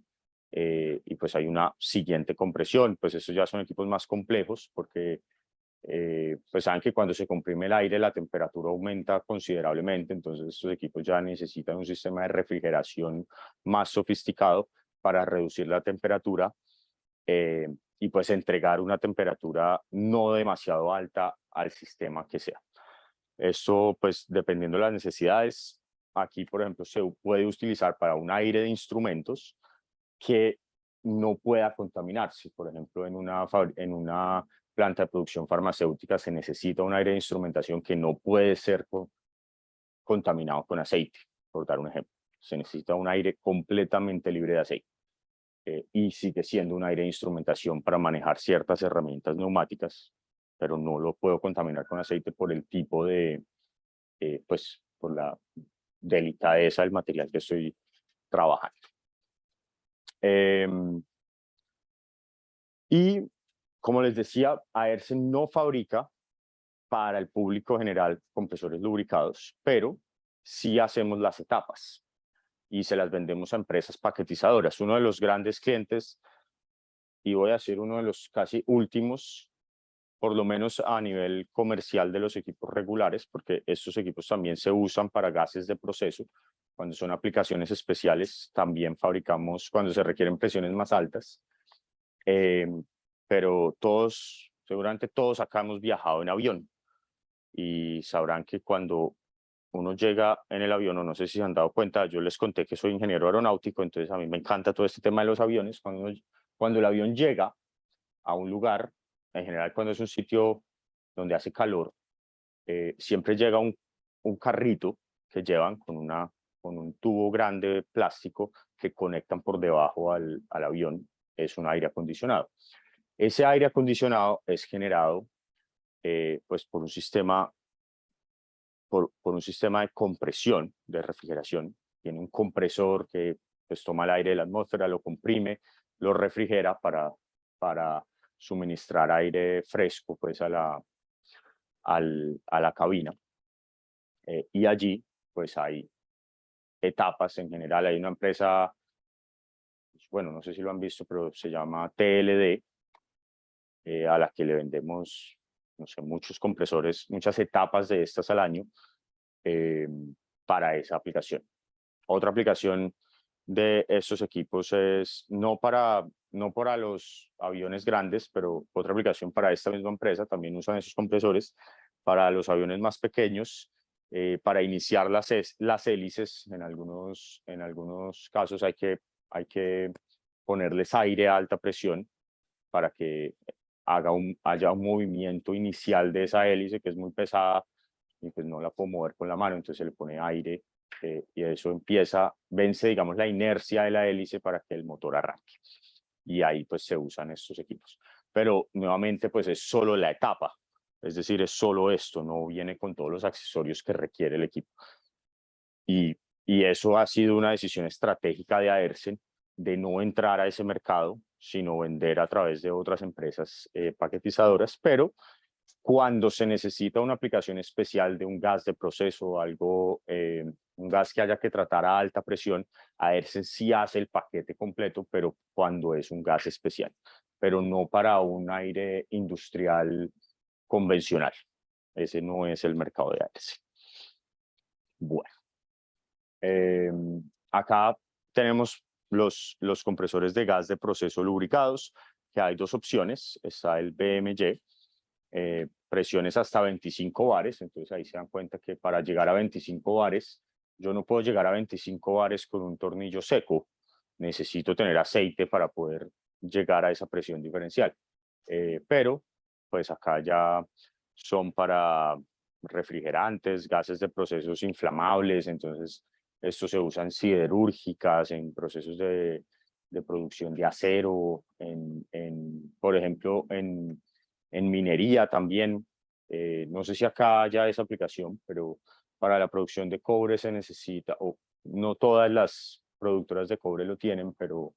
y pues hay una siguiente compresión, pues estos ya son equipos más complejos, porque pues saben que cuando se comprime el aire la temperatura aumenta considerablemente, entonces estos equipos ya necesitan un sistema de refrigeración más sofisticado para reducir la temperatura y pues entregar una temperatura no demasiado alta al sistema que sea. Esto pues dependiendo de las necesidades aquí, por ejemplo, se puede utilizar para un aire de instrumentos que no pueda contaminarse. Por ejemplo, en una planta de producción farmacéutica se necesita un aire de instrumentación que no puede ser contaminado con aceite, por dar un ejemplo. Se necesita un aire completamente libre de aceite. Y sigue siendo un aire de instrumentación para manejar ciertas herramientas neumáticas, pero no lo puedo contaminar con aceite por el tipo de, pues, por la delicadeza del material que estoy trabajando. Y como les decía, Aersen no fabrica para el público general compresores lubricados, pero sí hacemos las etapas y se las vendemos a empresas paquetizadoras. Uno de los grandes clientes, y voy a decir uno de los casi últimos, por lo menos a nivel comercial de los equipos regulares, porque estos equipos también se usan para gases de proceso. Cuando son aplicaciones especiales, también fabricamos cuando se requieren presiones más altas. Pero todos, seguramente todos acá hemos viajado en avión y sabrán que cuando uno llega en el avión, o no sé si se han dado cuenta, yo les conté que soy ingeniero aeronáutico, entonces a mí me encanta todo este tema de los aviones. Cuando el avión llega a un lugar, en general cuando es un sitio donde hace calor, siempre llega un carrito que llevan con un tubo grande de plástico que conectan por debajo al avión. Es un aire acondicionado. Ese aire acondicionado es generado pues por un sistema de compresión, de refrigeración. Tiene un compresor que pues toma el aire de la atmósfera, lo comprime, lo refrigera para suministrar aire fresco pues a la cabina. Y allí pues hay etapas en general. Hay una empresa, bueno, no sé si lo han visto, pero se llama TLD, a la que le vendemos, no sé, muchos compresores, muchas etapas de estas al año para esa aplicación. Otra aplicación de estos equipos es no para los aviones grandes, pero otra aplicación para esta misma empresa, también usan esos compresores para los aviones más pequeños, para iniciar las hélices. En algunos casos hay que ponerles aire a alta presión para que haya un movimiento inicial de esa hélice que es muy pesada y pues no la puedo mover con la mano, entonces se le pone aire y eso vence, digamos, la inercia de la hélice para que el motor arranque. Y ahí pues se usan estos equipos. Pero nuevamente pues es solo la etapa, es decir, es solo esto, no viene con todos los accesorios que requiere el equipo. Y eso ha sido una decisión estratégica de Aersen, de no entrar a ese mercado, sino vender a través de otras empresas paquetizadoras, pero cuando se necesita una aplicación especial de un gas de proceso, un gas que haya que tratar a alta presión, Aersen sí hace el paquete completo, pero cuando es un gas especial, pero no para un aire industrial convencional. Ese no es el mercado de Aersen. Bueno, acá tenemos los compresores de gas de proceso lubricados, que hay dos opciones. Está el BMY, presiones hasta 25 bares, entonces ahí se dan cuenta que para llegar a 25 bares, yo no puedo llegar a 25 bares con un tornillo seco, necesito tener aceite para poder llegar a esa presión diferencial, pero pues acá ya son para refrigerantes, gases de procesos inflamables, entonces esto se usa en siderúrgicas, en procesos de producción de acero, por ejemplo, en minería también. No sé si acá ya esa aplicación, pero para la producción de cobre se necesita, o no todas las productoras de cobre lo tienen, pero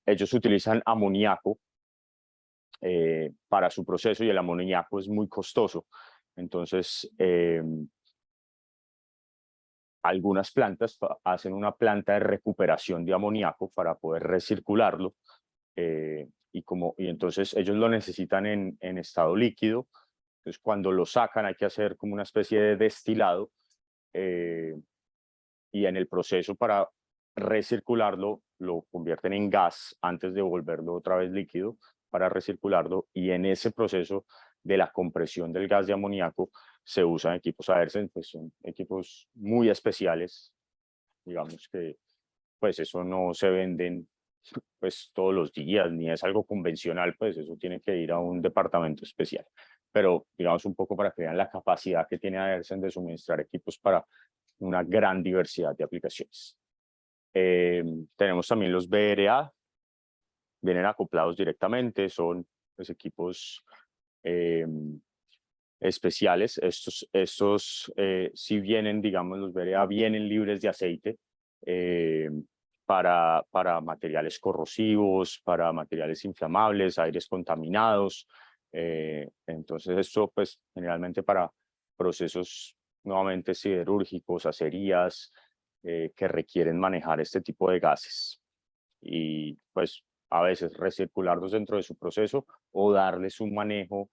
ellos utilizan amoníaco para su proceso y el amoníaco es muy costoso. Entonces, algunas plantas hacen una planta de recuperación de amoníaco para poder recircularlo y entonces ellos lo necesitan en estado líquido. Entonces cuando lo sacan hay que hacer como una especie de destilado y en el proceso para recircularlo lo convierten en gas antes de volverlo otra vez líquido para recircularlo y en ese proceso de la compresión del gas de amoníaco, se usan equipos Aersen, pues son equipos muy especiales, digamos que pues eso no se venden pues todos los días, ni es algo convencional, pues eso tiene que ir a un departamento especial. Pero digamos un poco para que vean la capacidad que tiene Aersen de suministrar equipos para una gran diversidad de aplicaciones. Tenemos también los BRA, vienen acoplados directamente, son pues, equipos especiales. Estos sí vienen, digamos, los BRA vienen libres de aceite para materiales corrosivos, para materiales inflamables, aires contaminados. Entonces esto pues generalmente para procesos nuevamente siderúrgicos, acerías, que requieren manejar este tipo de gases y pues a veces recircularlos dentro de su proceso o darles un manejo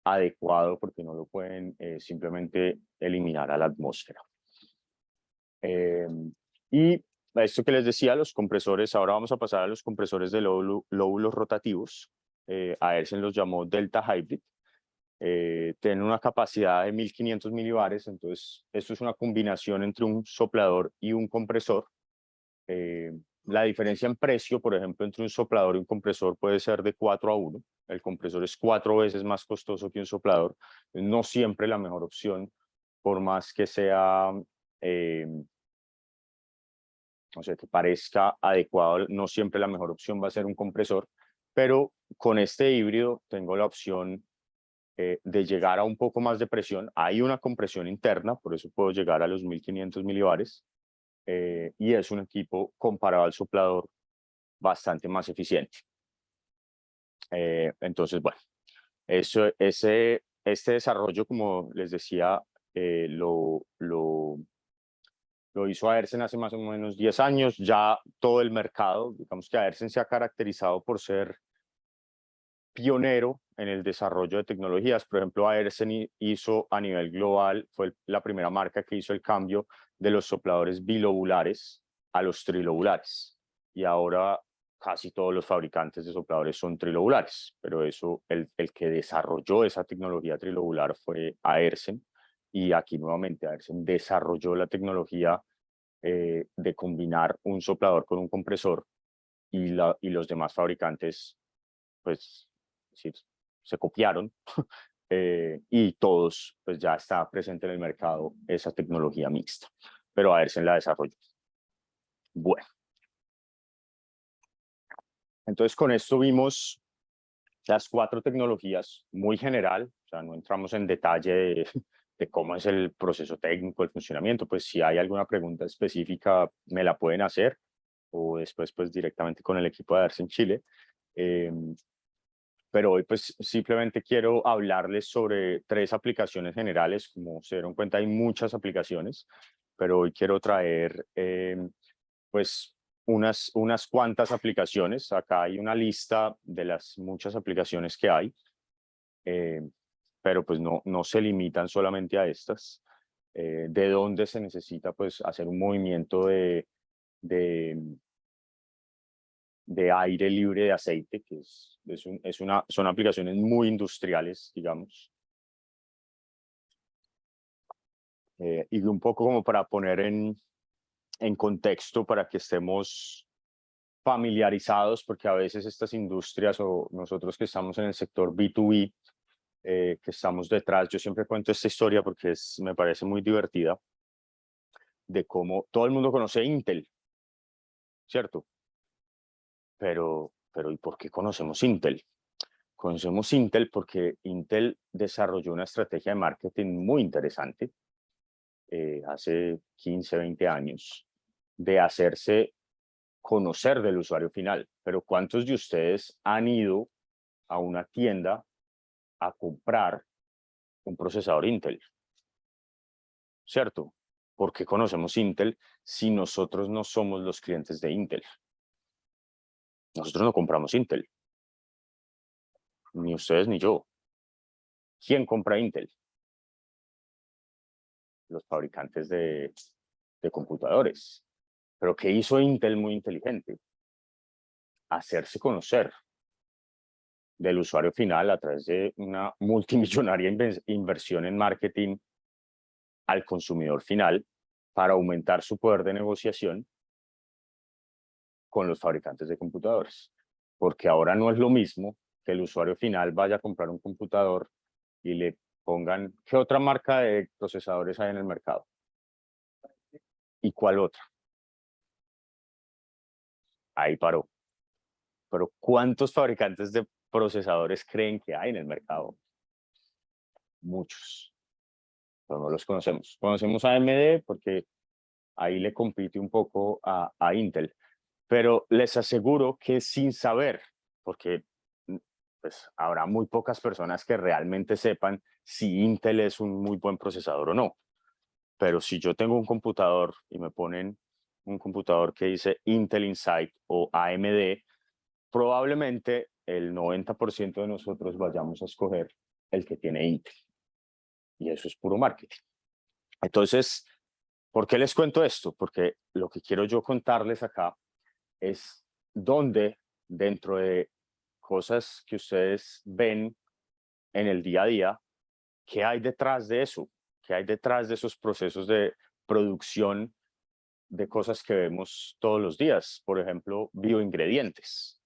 adecuado porque no lo pueden simplemente eliminar a la atmósfera. Y esto que les decía, los compresores, ahora vamos a pasar a los compresores de lóbulos rotativos. Aersen los llamó Delta Hybrid. Tienen una capacidad de 1500 milibares, entonces esto es una combinación entre un soplador y un compresor. La diferencia en precio, por ejemplo, entre un soplador y un compresor puede ser de 4-1. El compresor es 4 veces más costoso que un soplador. No siempre la mejor opción, por más que sea, no sé, que parezca adecuado, no siempre la mejor opción va a ser un compresor. Pero con este híbrido tengo la opción de llegar a un poco más de presión. Hay una compresión interna, por eso puedo llegar a los 1500 milibares. Y es un equipo comparado al soplador bastante más eficiente. Entonces, bueno, este desarrollo, como les decía, lo hizo Aersen hace más o menos 10 años. Ya todo el mercado, digamos que Aersen se ha caracterizado por ser pionero en el desarrollo de tecnologías. Por ejemplo, Aersen hizo a nivel global, fue la primera marca que hizo el cambio de los sopladores bilobulares a los trilobulares. Y ahora casi todos los fabricantes de sopladores son trilobulares, pero eso, el que desarrolló esa tecnología trilobular fue Aersen. Y aquí nuevamente Aersen desarrolló la tecnología de combinar un soplador con un compresor y los demás fabricantes pues sí, se copiaron y todos, pues ya está presente en el mercado esa tecnología mixta, pero Aersen la desarrolló. Bueno, entonces con esto vimos las 4 tecnologías muy general, o sea, no entramos en detalle de cómo es el proceso técnico, el funcionamiento, pues si hay alguna pregunta específica me la pueden hacer o después pues directamente con el equipo de Aersen Chile. Pero hoy pues simplemente quiero hablarles sobre 3 aplicaciones generales. Como se dieron cuenta hay muchas aplicaciones, pero hoy quiero traer pues unas cuantas aplicaciones. Acá hay una lista de las muchas aplicaciones que hay, pero pues no se limitan solamente a estas. De dónde se necesita pues hacer un movimiento de aire libre de aceite, que son aplicaciones muy industriales, digamos. Y un poco como para poner en contexto, para que estemos familiarizados, porque a veces estas industrias o nosotros que estamos en el sector B2B, que estamos detrás, yo siempre cuento esta historia porque me parece muy divertida, de cómo todo el mundo conoce Intel, ¿cierto? Pero ¿y por qué conocemos Intel? Conocemos Intel porque Intel desarrolló una estrategia de marketing muy interesante hace 15, 20 años de hacerse conocer del usuario final. Pero ¿cuántos de ustedes han ido a una tienda a comprar un procesador Intel? ¿Cierto? ¿Por qué conocemos Intel si nosotros no somos los clientes de Intel? Nosotros no compramos Intel. Ni ustedes ni yo. ¿Quién compra Intel? Los fabricantes de computadores. Pero ¿qué hizo Intel muy inteligente? Hacerse conocer. del usuario final a través de una multimillonaria inversión en marketing al consumidor final para aumentar su poder de negociación con los fabricantes de computadores. Porque ahora no es lo mismo que el usuario final vaya a comprar un computador y le pongan, ¿qué otra marca de procesadores hay en el mercado? ¿Y cuál otra? Ahí paró. Pero ¿cuántos fabricantes de procesadores creen que hay en el mercado? Muchos. Pero no los conocemos. Conocemos a AMD porque ahí le compite un poco a Intel. Pero les aseguro que sin saber, porque pues, habrá muy pocas personas que realmente sepan si Intel es un muy buen procesador o no. Pero si yo tengo un computador y me ponen un computador que dice Intel Inside o AMD, probablemente el 90% de nosotros vayamos a escoger el que tiene Intel. Y eso es puro marketing. Entonces, ¿por qué les cuento esto? Porque lo que quiero yo contarles acá es dónde dentro de cosas que ustedes ven en el día a día, qué hay detrás de eso, qué hay detrás de esos procesos de producción de cosas que vemos todos los días, por ejemplo, bioingredientes.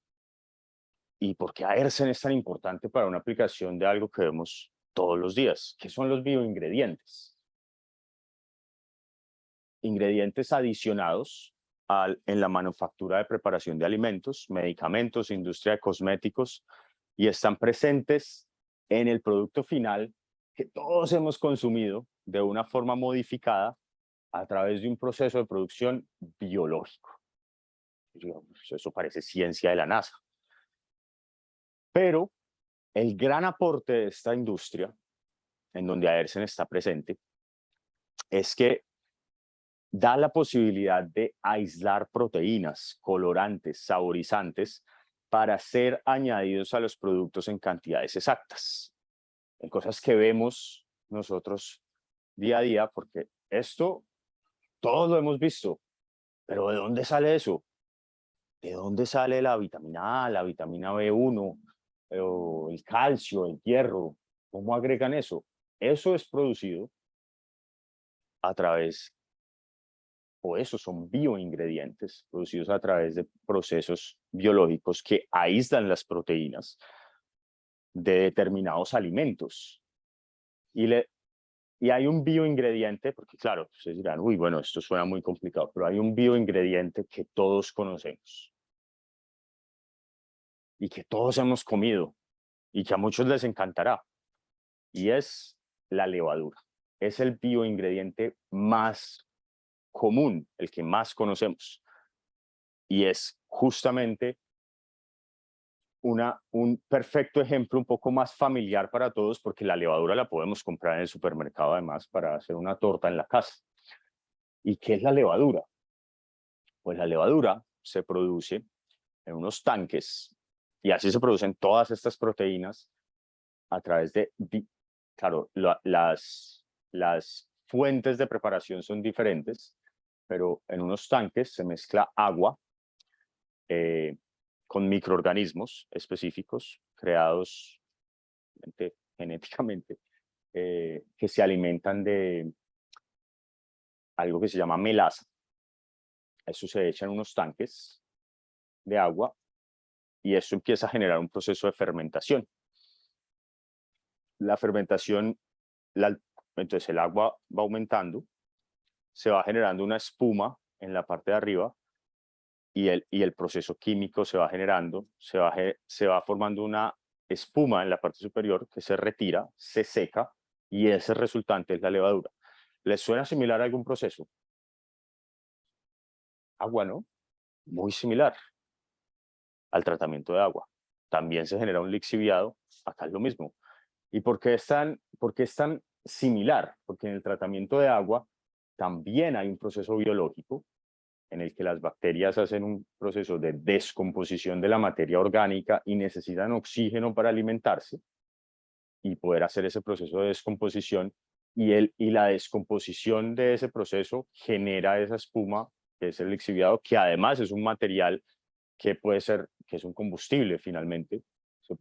¿Y por qué Aersen es tan importante para una aplicación de algo que vemos todos los días? ¿Qué son los bioingredientes? Ingredientes adicionados en la manufactura de preparación de alimentos, medicamentos, industria de cosméticos, y están presentes en el producto final que todos hemos consumido de una forma modificada a través de un proceso de producción biológico. Eso parece ciencia de la NASA. Pero el gran aporte de esta industria, en donde Aersen está presente, es que da la posibilidad de aislar proteínas, colorantes, saborizantes, para ser añadidos a los productos en cantidades exactas, en cosas que vemos nosotros día a día, porque esto todos lo hemos visto, pero ¿de dónde sale eso? ¿De dónde sale la vitamina A, la vitamina B1, o el calcio, el hierro? ¿Cómo agregan eso? Eso es producido a través, o esos son bioingredientes producidos a través de procesos biológicos que aíslan las proteínas de determinados alimentos. Y hay un bioingrediente, porque claro, ustedes dirán, uy, bueno, esto suena muy complicado, pero hay un bioingrediente que todos conocemos y que todos hemos comido y que a muchos les encantará, y es la levadura. Es el bioingrediente más común, el que más conocemos, y es justamente un perfecto ejemplo un poco más familiar para todos, porque la levadura la podemos comprar en el supermercado además para hacer una torta en la casa. ¿Y qué es la levadura? Pues la levadura se produce en unos tanques, y así se producen todas estas proteínas a través de, claro, las fuentes de preparación son diferentes, pero en unos tanques se mezcla agua con microorganismos específicos creados genéticamente, que se alimentan de algo que se llama melasa. Eso se echa en unos tanques de agua y eso empieza a generar un proceso de fermentación. La fermentación, entonces el agua va aumentando, se va generando una espuma en la parte de arriba y el proceso químico se va generando, se va formando una espuma en la parte superior que se retira, se seca y ese resultante es la levadura. ¿Les suena similar a algún proceso? Agua, ¿no? Muy similar al tratamiento de agua. También se genera un lixiviado, acá es lo mismo. ¿Y por qué es tan similar? Porque en el tratamiento de agua también hay un proceso biológico en el que las bacterias hacen un proceso de descomposición de la materia orgánica y necesitan oxígeno para alimentarse y poder hacer ese proceso de descomposición, y la descomposición de ese proceso genera esa espuma, que es el lixiviado, que además es un material que puede ser, que es un combustible finalmente,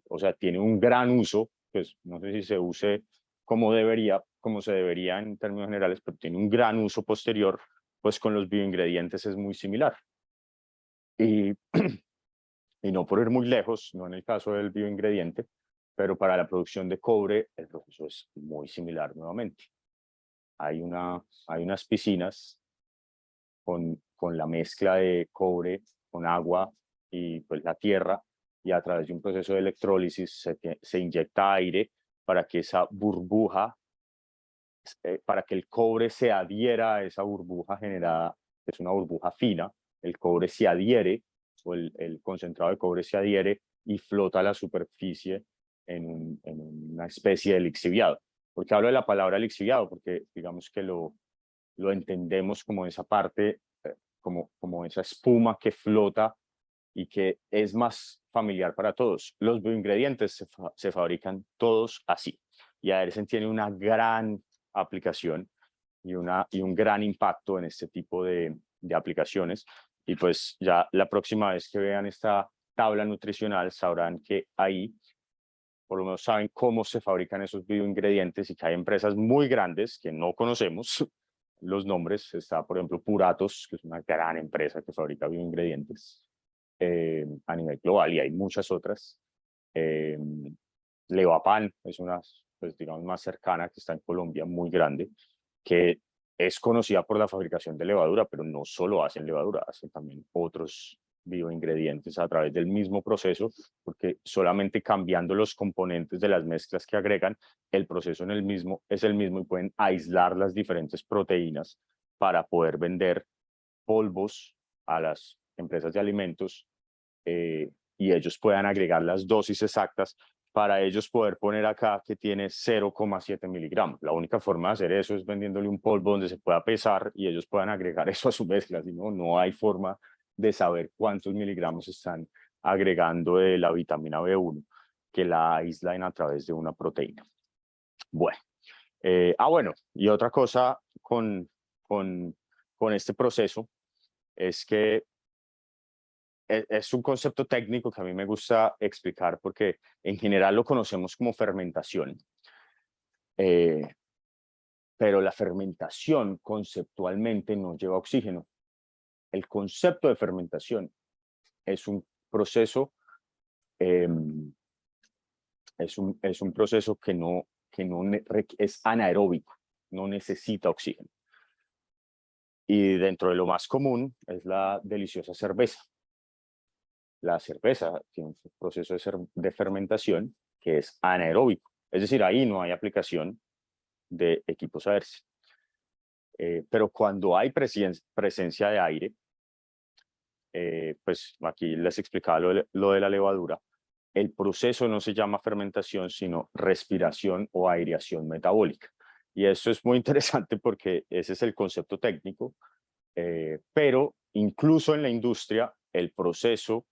o sea, tiene un gran uso, pues no sé si se use como se debería en términos generales, pero tiene un gran uso posterior, pues con los bioingredientes es muy similar. Y, y no por ir muy lejos, no en el caso del bioingrediente, pero para la producción de cobre el proceso es muy similar nuevamente. Hay unas piscinas con la mezcla de cobre con agua y pues la tierra, y a través de un proceso de electrólisis se inyecta aire para que esa burbuja, para que el cobre se adhiera a esa burbuja generada, que es una burbuja fina, el cobre se adhiere, o el concentrado de cobre se adhiere y flota a la superficie en una especie de lixiviado. ¿Por qué hablo de la palabra lixiviado? Porque digamos que lo entendemos como esa parte, como esa espuma que flota y que es más familiar para todos. Los bioingredientes se fabrican todos así. Y Aersen tiene una gran aplicación y un gran impacto en este tipo de aplicaciones. Y pues ya la próxima vez que vean esta tabla nutricional sabrán que ahí por lo menos saben cómo se fabrican esos bioingredientes y que hay empresas muy grandes que no conocemos los nombres. Está, por ejemplo, Puratos, que es una gran empresa que fabrica bioingredientes a nivel global, y hay muchas otras. Eh, Levapan es una, pues, digamos, más cercana, que está en Colombia, muy grande, que es conocida por la fabricación de levadura, pero no solo hacen levadura, hacen también otros bioingredientes a través del mismo proceso, porque solamente cambiando los componentes de las mezclas que agregan, el proceso es el mismo y pueden aislar las diferentes proteínas para poder vender polvos a las empresas de alimentos, y ellos puedan agregar las dosis exactas para ellos poder poner acá que tiene 0,7 miligramos. La única forma de hacer eso es vendiéndole un polvo donde se pueda pesar y ellos puedan agregar eso a su mezcla, si no, no hay forma de saber cuántos miligramos están agregando de la vitamina B1 que la aíslan a través de una proteína. Bueno, bueno, y otra cosa con este proceso es que es un concepto técnico que a mí me gusta explicar porque en general lo conocemos como fermentación, eh, pero la fermentación conceptualmente no lleva oxígeno. El concepto de fermentación es un proceso, eh, es un proceso que no es anaeróbico, no necesita oxígeno. Y dentro de lo más común es la deliciosa cerveza. La cerveza tiene un proceso de fermentación que es anaeróbico, es decir, ahí no hay aplicación de equipos Aersen. Pero cuando hay presencia de aire, pues aquí les explicaba lo de la levadura, el proceso no se llama fermentación, sino respiración o aireación metabólica. Y eso es muy interesante porque ese es el concepto técnico, pero incluso en la industria el proceso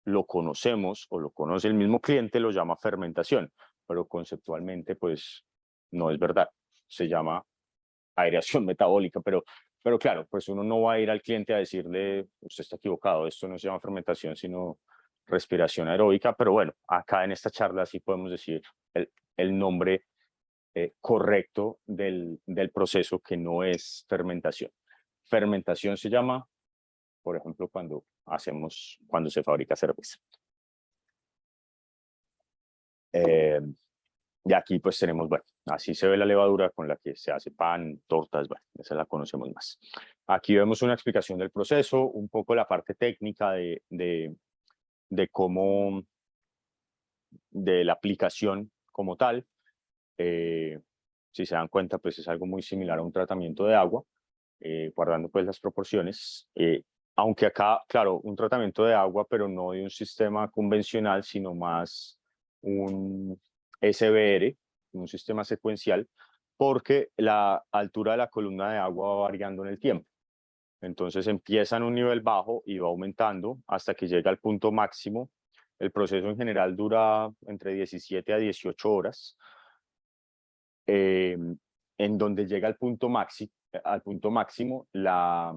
lo conocemos o lo conoce el mismo cliente, lo llama fermentación, pero conceptualmente pues no es verdad, se llama aireación metabólica, pero claro, pues uno no va a ir al cliente a decirle, usted está equivocado, esto no se llama fermentación, sino respiración aeróbica, pero bueno, acá en esta charla sí podemos decir el nombre correcto del proceso, que no es fermentación. Fermentación se llama, por ejemplo, cuando se fabrica cerveza. Y aquí pues tenemos, bueno, así se ve la levadura con la que se hace pan, tortas, bueno, esa la conocemos más. Aquí vemos una explicación del proceso, un poco la parte técnica de cómo, de la aplicación como tal. Si se dan cuenta, pues es algo muy similar a un tratamiento de agua, guardando pues las proporciones. Aunque acá, claro, un tratamiento de agua, pero no de un sistema convencional, sino más un SBR, un sistema secuencial, porque la altura de la columna de agua va variando en el tiempo. Entonces empieza en un nivel bajo y va aumentando hasta que llega al punto máximo. El proceso en general dura entre 17 a 18 horas, en donde llega al punto máximo la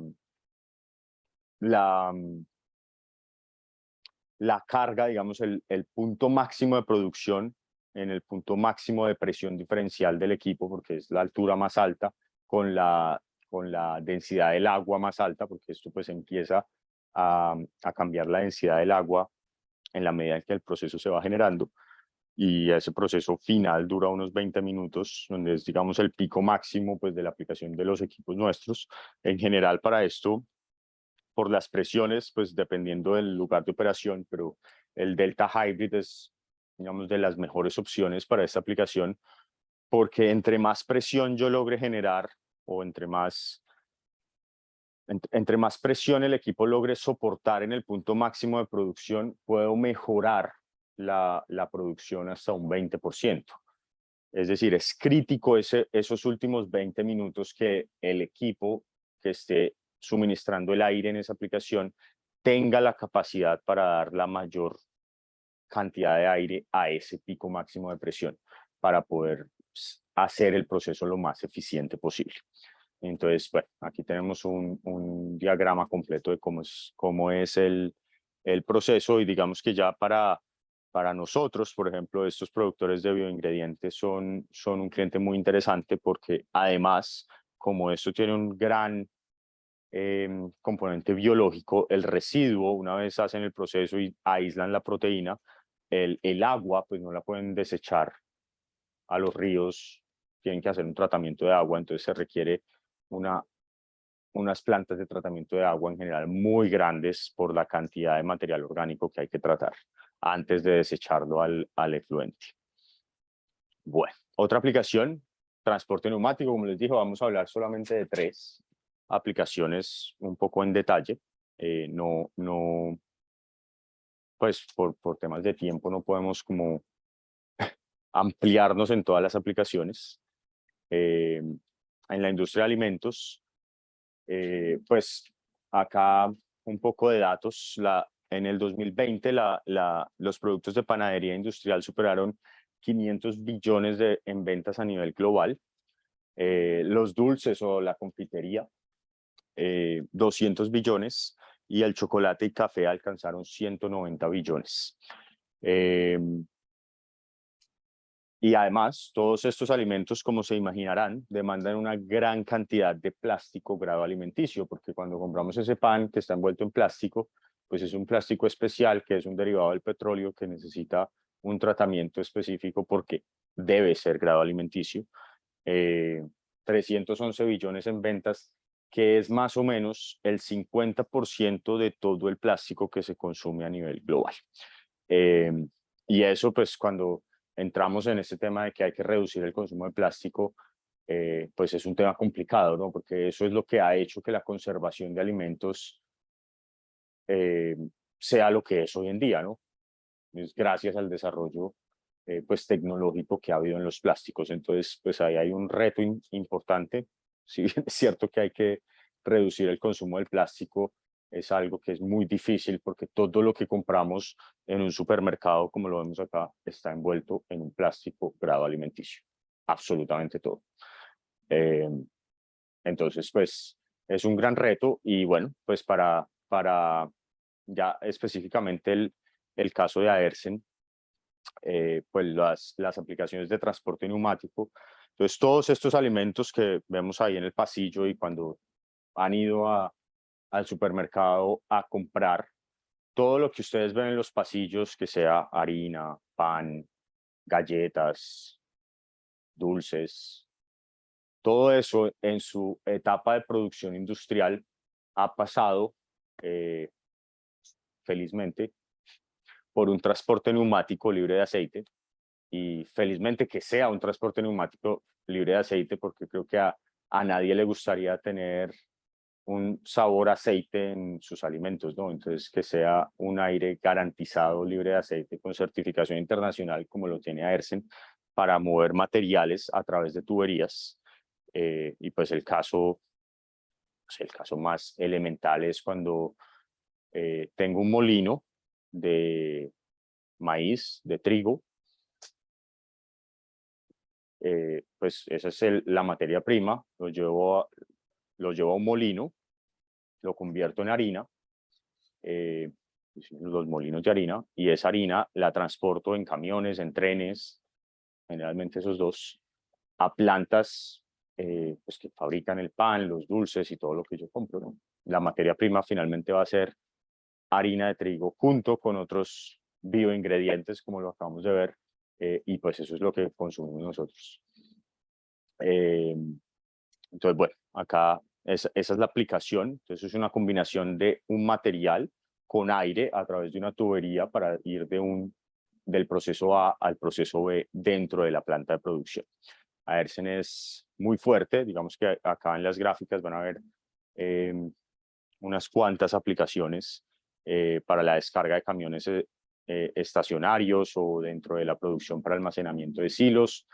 la carga, digamos, el punto máximo de producción en el punto máximo de presión diferencial del equipo, porque es la altura más alta, con la densidad del agua más alta, porque esto pues empieza a cambiar la densidad del agua en la medida en que el proceso se va generando. Y ese proceso final dura unos 20 minutos, donde es, digamos, el pico máximo pues, de la aplicación de los equipos nuestros. En general, para esto, por las presiones, pues dependiendo del lugar de operación, pero el Delta Hybrid es, digamos, de las mejores opciones para esta aplicación, porque entre más presión yo logre generar, o entre más presión el equipo logre soportar en el punto máximo de producción, puedo mejorar la producción hasta un 20%. Es decir, es crítico esos últimos 20 minutos que el equipo que esté suministrando el aire en esa aplicación tenga la capacidad para dar la mayor cantidad de aire a ese pico máximo de presión para poder hacer el proceso lo más eficiente posible. Entonces, bueno, aquí tenemos un diagrama completo de cómo es el proceso, y digamos que ya para nosotros, por ejemplo, estos productores de bioingredientes son un cliente muy interesante, porque además, como esto tiene un gran componente biológico, el residuo, una vez hacen el proceso y aíslan la proteína, el agua pues no la pueden desechar a los ríos, tienen que hacer un tratamiento de agua, entonces se requiere unas plantas de tratamiento de agua en general muy grandes por la cantidad de material orgánico que hay que tratar antes de desecharlo al efluente. Bueno, otra aplicación, transporte neumático. Como les dije, vamos a hablar solamente de 3 aplicaciones un poco en detalle. Pues por temas de tiempo no podemos como ampliarnos en todas las aplicaciones. En la industria de alimentos, pues acá un poco de datos. En el 2020 los productos de panadería industrial superaron 500 billones en ventas a nivel global. Los dulces o la confitería, 200 billones, y el chocolate y café alcanzaron 190 billones. Y además, todos estos alimentos, como se imaginarán, demandan una gran cantidad de plástico grado alimenticio, porque cuando compramos ese pan que está envuelto en plástico, pues es un plástico especial que es un derivado del petróleo que necesita un tratamiento específico porque debe ser grado alimenticio. 311 billones en ventas, que es más o menos el 50% de todo el plástico que se consume a nivel global. Y eso, pues cuando entramos en este tema de que hay que reducir el consumo de plástico, pues es un tema complicado, ¿no? Porque eso es lo que ha hecho que la conservación de alimentos sea lo que es hoy en día, ¿no? Es gracias al desarrollo pues tecnológico que ha habido en los plásticos. Entonces, pues ahí hay un reto importante. Si bien es cierto que hay que reducir el consumo del plástico, es algo que es muy difícil, porque todo lo que compramos en un supermercado, como lo vemos acá, está envuelto en un plástico grado alimenticio. Absolutamente todo. Entonces, pues es un gran reto. Y bueno, pues para ya específicamente el caso de Aersen, pues las aplicaciones de transporte neumático. Entonces, todos estos alimentos que vemos ahí en el pasillo, y cuando han ido al supermercado a comprar, todo lo que ustedes ven en los pasillos, que sea harina, pan, galletas, dulces, todo eso en su etapa de producción industrial ha pasado, felizmente, por un transporte neumático libre de aceite. Y felizmente que sea un transporte neumático libre de aceite, porque creo que a nadie le gustaría tener un sabor a aceite en sus alimentos, ¿no? Entonces, que sea un aire garantizado libre de aceite con certificación internacional, como lo tiene Aersen, para mover materiales a través de tuberías. Y pues el caso más elemental es cuando tengo un molino de maíz, de trigo. Pues esa es la materia prima, lo llevo a un molino, lo convierto en harina, los molinos de harina, y esa harina la transporto en camiones, en trenes, generalmente esos dos, a plantas pues que fabrican el pan, los dulces y todo lo que yo compro, ¿no? La materia prima finalmente va a ser harina de trigo junto con otros bioingredientes, como lo acabamos de ver, y pues eso es lo que consumimos nosotros. Entonces, bueno, acá esa es la aplicación. Entonces es una combinación de un material con aire a través de una tubería para ir del proceso A al proceso B dentro de la planta de producción. Aersen es muy fuerte, digamos que acá en las gráficas van a ver unas cuantas aplicaciones para la descarga de camiones estacionarios o dentro de la producción para almacenamiento de silos.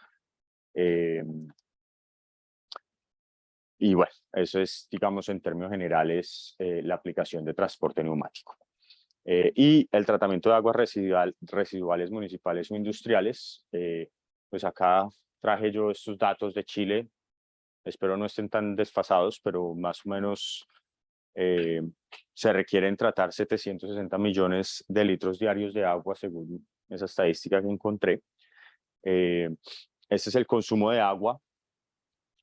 Y bueno, eso es, digamos, en términos generales, la aplicación de transporte neumático. Y el tratamiento de aguas residuales municipales o industriales, pues acá traje yo estos datos de Chile, espero no estén tan desfasados, pero más o menos se requieren tratar 760 millones de litros diarios de agua, según esa estadística que encontré. Ese es el consumo de agua,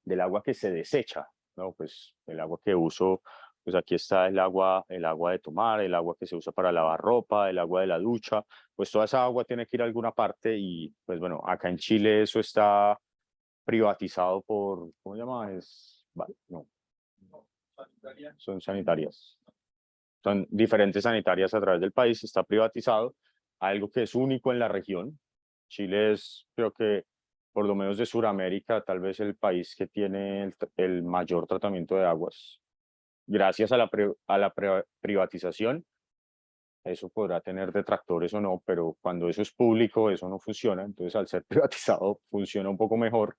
del agua que se desecha, ¿no? Pues el agua que uso, pues aquí está el agua de tomar, el agua que se usa para lavar ropa, el agua de la ducha, pues toda esa agua tiene que ir a alguna parte y pues bueno, acá en Chile eso está privatizado por, ¿cómo se llama? Vale, no, son sanitarias. Son diferentes sanitarias a través del país, está privatizado, algo que es único en la región. Chile es, creo que, por lo menos de Sudamérica, tal vez el país que tiene el mayor tratamiento de aguas. Gracias a la privatización, eso podrá tener detractores o no, pero cuando eso es público, eso no funciona. Entonces, al ser privatizado, funciona un poco mejor.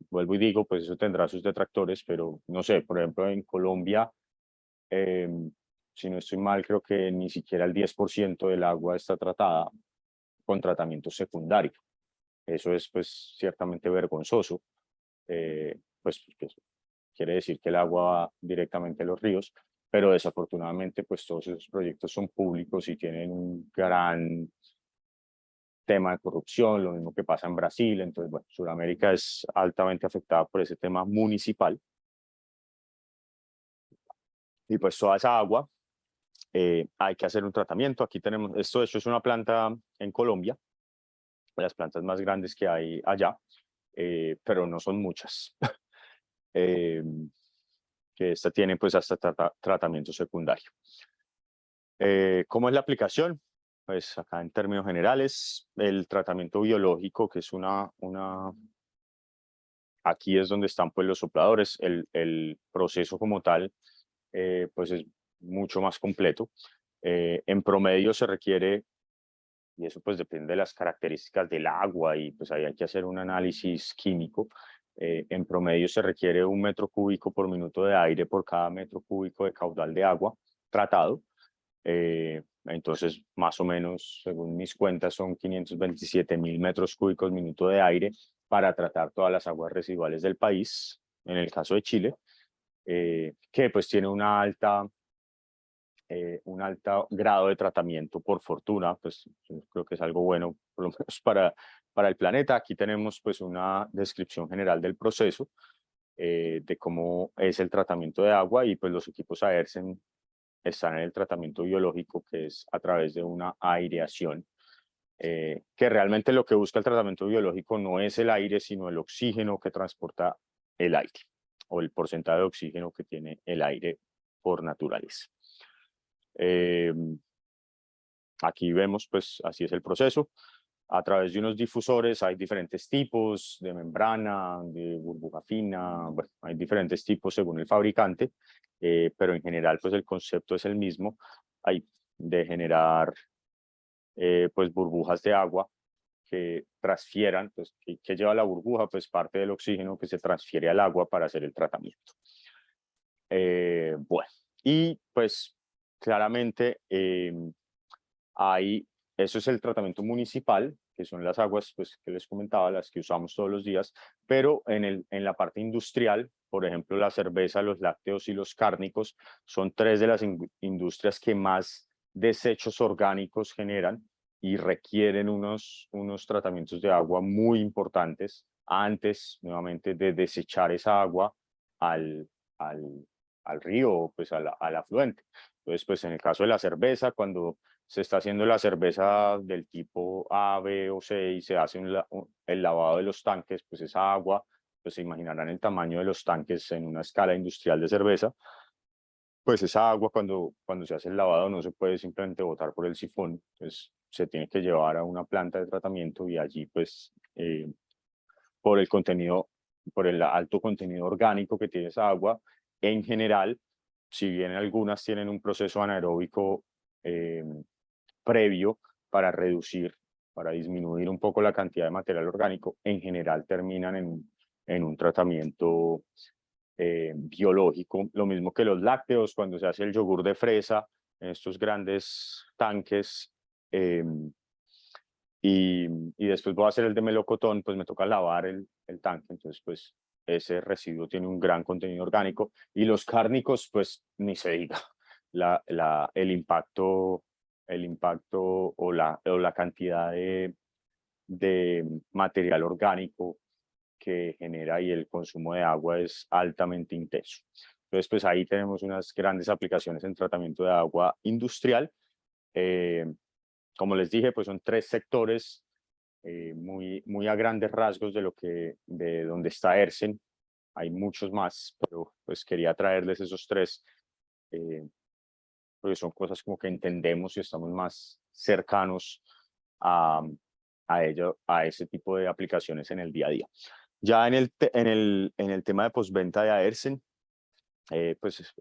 Vuelvo y digo, pues eso tendrá sus detractores, pero no sé, por ejemplo, en Colombia, eh, si no estoy mal, creo que ni siquiera el 10% del agua está tratada con tratamiento secundario. Eso es pues ciertamente vergonzoso, pues quiere decir que el agua va directamente a los ríos, pero desafortunadamente pues todos esos proyectos son públicos y tienen un gran tema de corrupción, lo mismo que pasa en Brasil. Entonces, bueno, Sudamérica es altamente afectada por ese tema municipal. Y pues toda esa agua hay que hacer un tratamiento. Aquí tenemos, esto de hecho es una planta en Colombia, las plantas más grandes que hay allá, pero no son muchas. Que esta tiene pues hasta tratamiento secundario. ¿Cómo es la aplicación? Pues acá en términos generales, el tratamiento biológico, que es aquí es donde están pues los sopladores, el proceso como tal, pues es mucho más completo. En promedio se requiere, y eso pues depende de las características del agua y pues ahí hay que hacer un análisis químico. En promedio se requiere 1 metro cúbico por minuto de aire por cada metro cúbico de caudal de agua tratado. Entonces, más o menos, según mis cuentas, son 527.000 metros cúbicos minuto de aire para tratar todas las aguas residuales del país, en el caso de Chile, que pues tiene un alto grado de tratamiento, por fortuna, pues creo que es algo bueno, por lo menos para el planeta. Aquí tenemos pues una descripción general del proceso, de cómo es el tratamiento de agua, y pues los equipos Aersen están en el tratamiento biológico, que es a través de una aireación, que realmente lo que busca el tratamiento biológico no es el aire, sino el oxígeno que transporta el aire, o el porcentaje de oxígeno que tiene el aire por naturaleza. Aquí vemos, pues así es el proceso. A través de unos difusores hay diferentes tipos de membrana, de burbuja fina, bueno, hay diferentes tipos según el fabricante, pero en general pues el concepto es el mismo. Hay de generar pues burbujas de agua que transfieran, pues que lleva la burbuja, pues parte del oxígeno que se transfiere al agua para hacer el tratamiento. Bueno, y pues claramente eso es el tratamiento municipal, que son las aguas pues, que les comentaba, las que usamos todos los días, pero en la parte industrial, por ejemplo, la cerveza, los lácteos y los cárnicos son tres de las industrias que más desechos orgánicos generan y requieren unos tratamientos de agua muy importantes antes, nuevamente, de desechar esa agua al, al, al río, pues al afluente. Entonces, pues en el caso de la cerveza, cuando se está haciendo la cerveza del tipo A, B o C y se hace el lavado de los tanques, pues esa agua, pues se imaginarán el tamaño de los tanques en una escala industrial de cerveza, pues esa agua cuando se hace el lavado no se puede simplemente botar por el sifón, pues se tiene que llevar a una planta de tratamiento y allí pues por el contenido, por el alto contenido orgánico que tiene esa agua, en general, si bien algunas tienen un proceso anaeróbico previo para reducir, para disminuir un poco la cantidad de material orgánico, en general terminan en un tratamiento biológico. Lo mismo que los lácteos, cuando se hace el yogur de fresa en estos grandes tanques y después voy a hacer el de melocotón, pues me toca lavar el tanque, entonces pues ese residuo tiene un gran contenido orgánico y los cárnicos pues ni se diga, el impacto o la cantidad de material orgánico que genera y el consumo de agua es altamente intenso. Entonces, pues ahí tenemos unas grandes aplicaciones en tratamiento de agua industrial. Como les dije, pues son tres sectores muy a grandes rasgos de donde está Ersen. Hay muchos más, pero pues quería traerles esos tres, porque son cosas como que entendemos y estamos más cercanos a, a ese tipo de aplicaciones en el día a día. Ya en el tema de postventa de Aersen, pues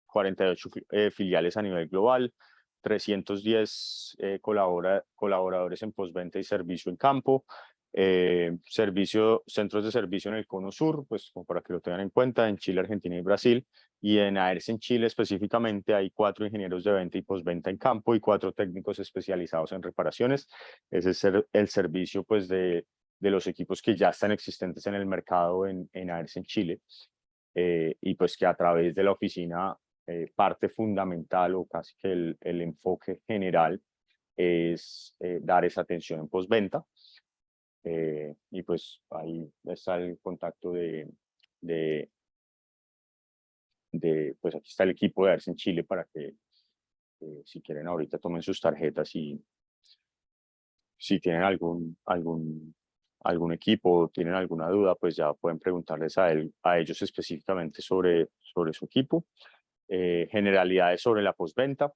48 filiales a nivel global, 310 colaboradores en postventa y servicio en campo, centros de servicio en el Cono Sur, pues como para que lo tengan en cuenta, en Chile, Argentina y Brasil, y en Aersen Chile específicamente hay 4 ingenieros de venta y postventa en campo y 4 técnicos especializados en reparaciones. Ese es el servicio pues de los equipos que ya están existentes en el mercado en Aersen Chile. Y pues que a través de la oficina parte fundamental o casi que el enfoque general es dar esa atención en postventa. Y pues ahí está el contacto pues aquí está el equipo de Aersen Chile para que si quieren ahorita tomen sus tarjetas y si tienen algún equipo o tienen alguna duda, pues ya pueden preguntarles a ellos específicamente sobre su equipo. Generalidades sobre la postventa.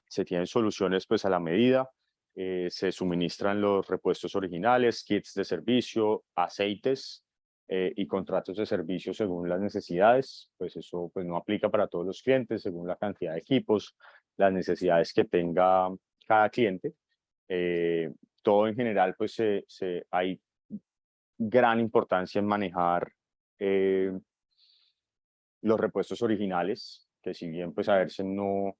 Se tienen soluciones pues a la medida. Se suministran los repuestos originales, kits de servicio, aceites y contratos de servicio según las necesidades. Pues eso pues no aplica para todos los clientes, según la cantidad de equipos, las necesidades que tenga cada cliente. Todo en general pues hay gran importancia en manejar los repuestos originales, que si bien pues a verse no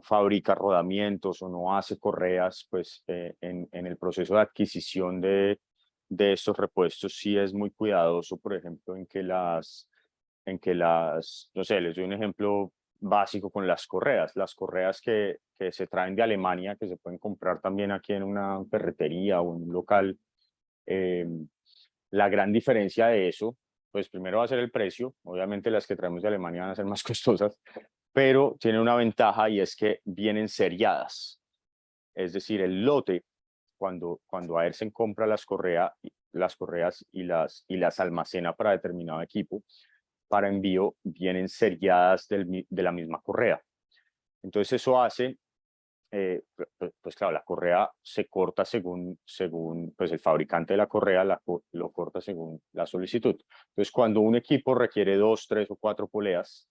fabrica rodamientos o no hace correas, pues en el proceso de adquisición de estos repuestos sí es muy cuidadoso, por ejemplo, no sé, les doy un ejemplo básico con las correas que se traen de Alemania, que se pueden comprar también aquí en una ferretería o en un local. La gran diferencia de eso, pues primero va a ser el precio, obviamente las que traemos de Alemania van a ser más costosas, pero tiene una ventaja y es que vienen seriadas. Es decir, el lote, cuando Aersen compra las correas y las almacena para determinado equipo, para envío, vienen seriadas de la misma correa. Entonces eso hace, pues claro, la correa se corta según pues el fabricante de la correa lo corta según la solicitud. Entonces cuando un equipo requiere 2, 3 o 4 poleas,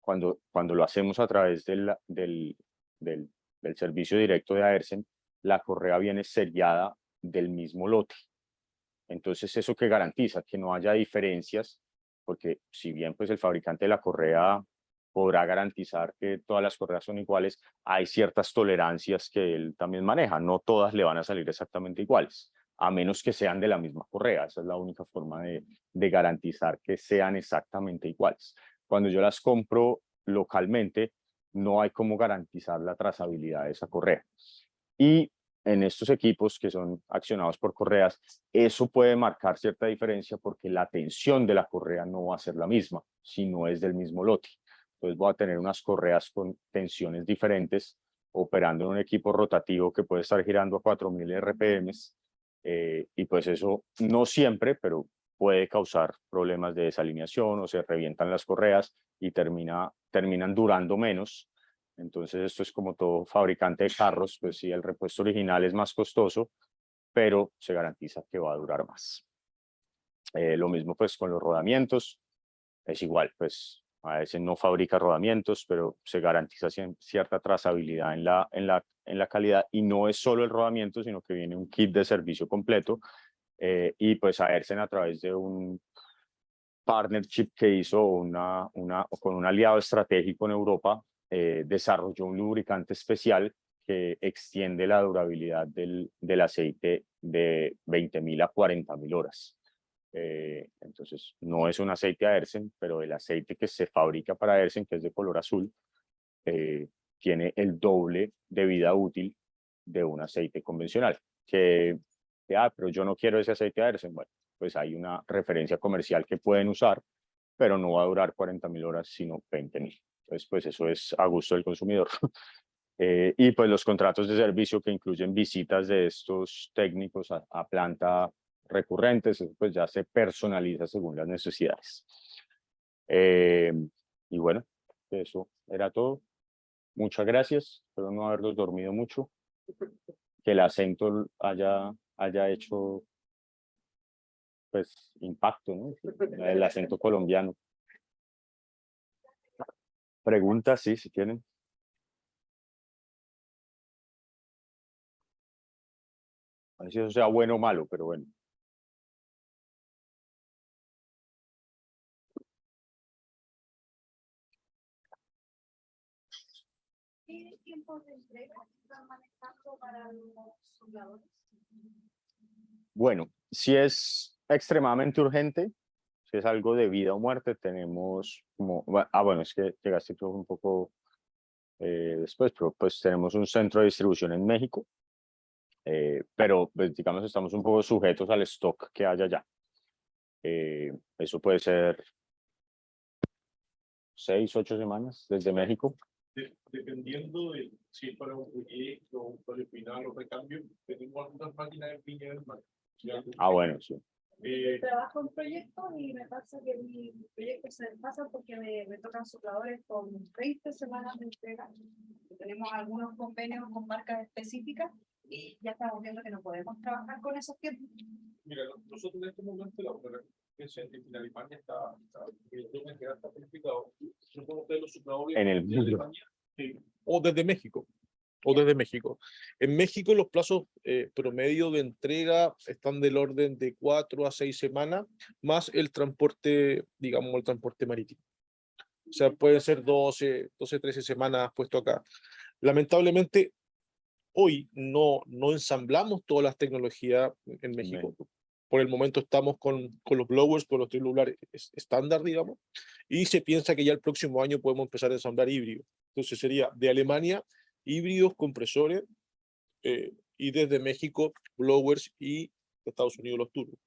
cuando lo hacemos a través del servicio directo de Aersen, la correa viene sellada del mismo lote. Entonces, ¿eso que garantiza? Que no haya diferencias, porque si bien pues el fabricante de la correa podrá garantizar que todas las correas son iguales. Hay ciertas tolerancias que él también maneja, no todas le van a salir exactamente iguales, a menos que sean de la misma correa. Esa es la única forma de garantizar que sean exactamente iguales. Cuando yo las compro localmente, no hay cómo garantizar la trazabilidad de esa correa. Y en estos equipos que son accionados por correas, eso puede marcar cierta diferencia porque la tensión de la correa no va a ser la misma si no es del mismo lote. Entonces voy a tener unas correas con tensiones diferentes operando en un equipo rotativo que puede estar girando a 4000 RPM, y pues eso no siempre, pero puede causar problemas de desalineación o se revientan las correas y terminan durando menos. Entonces esto es como todo fabricante de carros, pues sí, el repuesto original es más costoso, pero se garantiza que va a durar más. Lo mismo pues con los rodamientos, es igual, pues a veces no fabrica rodamientos, pero se garantiza cierta trazabilidad en la calidad, y no es solo el rodamiento, sino que viene un kit de servicio completo, y pues Aersen, a través de un partnership que hizo con un aliado estratégico en Europa, desarrolló un lubricante especial que extiende la durabilidad del aceite de 20.000 a 40.000 horas. Entonces, no es un aceite Aersen, pero el aceite que se fabrica para Aersen, que es de color azul, tiene el doble de vida útil de un aceite convencional. Pero yo no quiero ese aceite Aersen. Bueno, pues hay una referencia comercial que pueden usar, pero no va a durar 40.000 horas, sino 20.000. Entonces, pues eso es a gusto del consumidor. Y pues los contratos de servicio que incluyen visitas de estos técnicos a planta recurrentes, pues ya se personaliza según las necesidades. Y bueno, eso era todo. Muchas gracias. Espero no haberlos dormido mucho. Que el acento haya hecho pues impacto, ¿no? El acento colombiano. Preguntas, sí, si tienen. No sé si eso sea bueno o malo, pero bueno. ¿Qué tiempo de entrega están manejando para los soldadores? Bueno, si es extremadamente urgente, si es algo de vida o muerte, tenemos como... bueno, es que llegaste tú un poco después, pero pues tenemos un centro de distribución en México, pero pues, digamos estamos un poco sujetos al stock que haya allá. Eso puede ser 6, 8 semanas desde México. Dependiendo de si es para un proyecto, un usuario final o recambio, tenemos algunas máquinas en Viña del Mar. Bueno, sí. Trabajo en proyectos y me pasa que mi proyecto se desfasa porque me tocan sopladores con 20 semanas de entrega. Tenemos algunos convenios con marcas específicas y ya estamos viendo que no podemos trabajar con esos tiempos. Mira, nosotros en este momento la operación en Alemania está planificado. Nosotros de los sopladores En el de mundo. Alemania, sí, o desde México. O desde México. En México los plazos promedio de entrega están del orden de 4 a 6 semanas, más el transporte, digamos, el transporte marítimo. O sea, puede ser 12, 13 semanas puesto acá. Lamentablemente, hoy no ensamblamos todas las tecnologías en México. Por el momento estamos con los blowers, con los trilulares estándar, digamos, y se piensa que ya el próximo año podemos empezar a ensamblar híbridos. Entonces sería de Alemania híbridos, compresores, y desde México blowers y de Estados Unidos los turbos.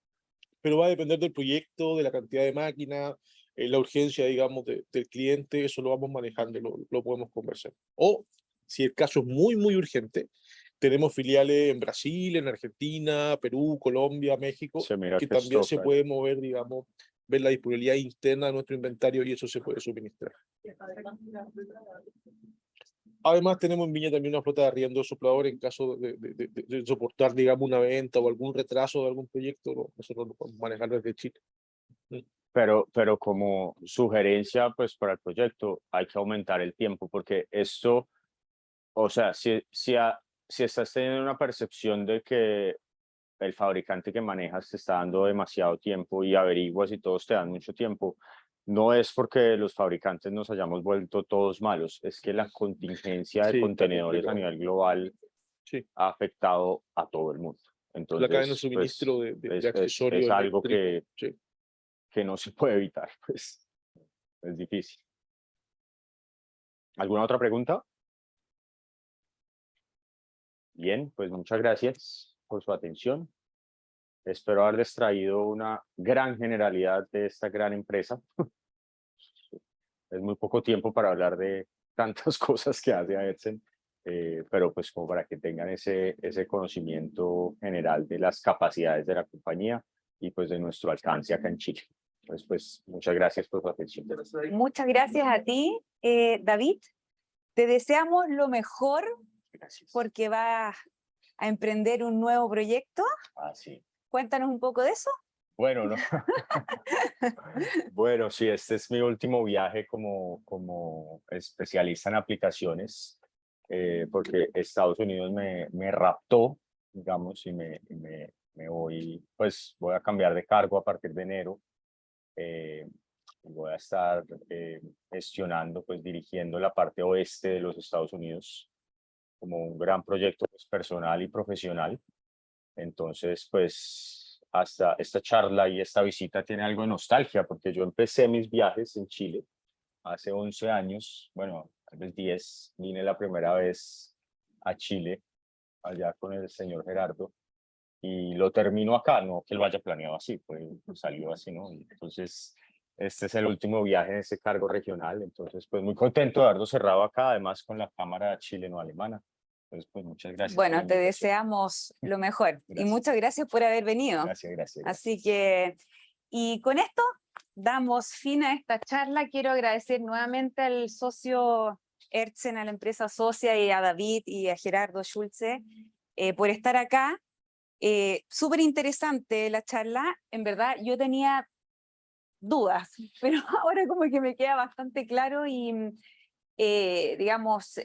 Pero va a depender del proyecto, de la cantidad de máquinas, la urgencia, digamos, del cliente, eso lo vamos manejando, lo podemos conversar. O, si el caso es muy, muy urgente, tenemos filiales en Brasil, en Argentina, Perú, Colombia, México, que también se puede mover, digamos, ver la disponibilidad interna de nuestro inventario y eso se puede suministrar. Además, tenemos en Viña también una flota de arriendo de sopladores en caso de soportar, digamos, una venta o algún retraso de algún proyecto, nosotros lo podemos manejar desde Chile. Pero como sugerencia, pues para el proyecto hay que aumentar el tiempo, porque esto, o sea, si estás teniendo una percepción de que el fabricante que manejas te está dando demasiado tiempo y averiguas y todos te dan mucho tiempo, no es porque los fabricantes nos hayamos vuelto todos malos, es que la contingencia de Sí, contenedores a claro. nivel global Sí. ha afectado a todo el mundo. Entonces, La cadena de pues, suministro de es accesorios algo eléctricos. Sí. que no se puede evitar, pues es difícil. ¿Alguna otra pregunta? Bien, pues muchas gracias por su atención. Espero haberles traído una gran generalidad de esta gran empresa. Es muy poco tiempo para hablar de tantas cosas que hace Aersen, pero pues como para que tengan ese conocimiento general de las capacidades de la compañía y pues de nuestro alcance acá en Chile. Entonces, pues muchas gracias por su atención. Muchas gracias a ti, David. Te deseamos lo mejor Gracias. porque vas a emprender un nuevo proyecto. Ah, sí. Cuéntanos un poco de eso. Bueno, no. Bueno, sí, este es mi último viaje como especialista en aplicaciones, porque Estados Unidos me raptó, digamos, y me voy, pues voy a cambiar de cargo a partir de enero. Y voy a estar gestionando, pues dirigiendo la parte oeste de los Estados Unidos como un gran proyecto pues, personal y profesional. Entonces, pues hasta esta charla y esta visita tiene algo de nostalgia, porque yo empecé mis viajes en Chile hace 11 años, bueno, tal vez 10, vine la primera vez a Chile, allá con el señor Gerardo, y lo termino acá, no que lo haya planeado así, pues salió así, ¿no? Entonces, este es el último viaje en ese cargo regional, entonces, pues muy contento de haberlo cerrado acá, además con la Cámara Chileno-Alemana. Entonces, pues muchas gracias. Bueno, te deseamos lo mejor y muchas gracias por haber venido. Gracias. Así que, y con esto damos fin a esta charla. Quiero agradecer nuevamente al socio Aersen, a la empresa socia, y a David y a Gerardo Schulze por estar acá. Súper interesante la charla. En verdad, yo tenía dudas, pero ahora como que me queda bastante claro y, digamos,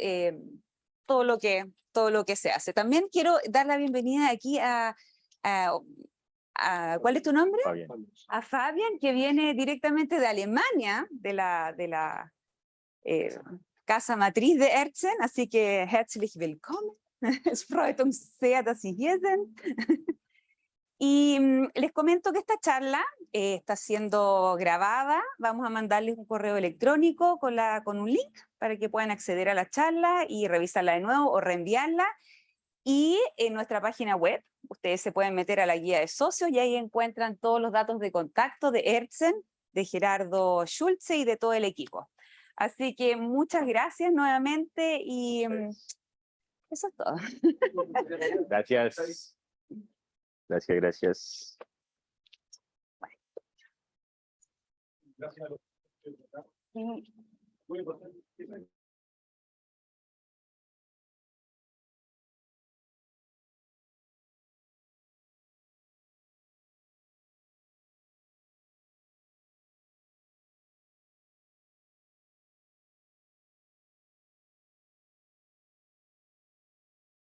todo lo que se hace. También quiero dar la bienvenida aquí a ¿cuál es tu nombre? Fabián. A Fabián, que viene directamente de Alemania, de la casa matriz de Aersen, así que herzlich willkommen. Es freut uns sehr, dass Sie hier sind. Y les comento que esta charla está siendo grabada. Vamos a mandarles un correo electrónico con un link para que puedan acceder a la charla y revisarla de nuevo o reenviarla. Y en nuestra página web, ustedes se pueden meter a la guía de socios y ahí encuentran todos los datos de contacto de Aersen, de Gerardo Schulze y de todo el equipo. Así que muchas gracias nuevamente y eso es todo. Gracias. Gracias. Sí.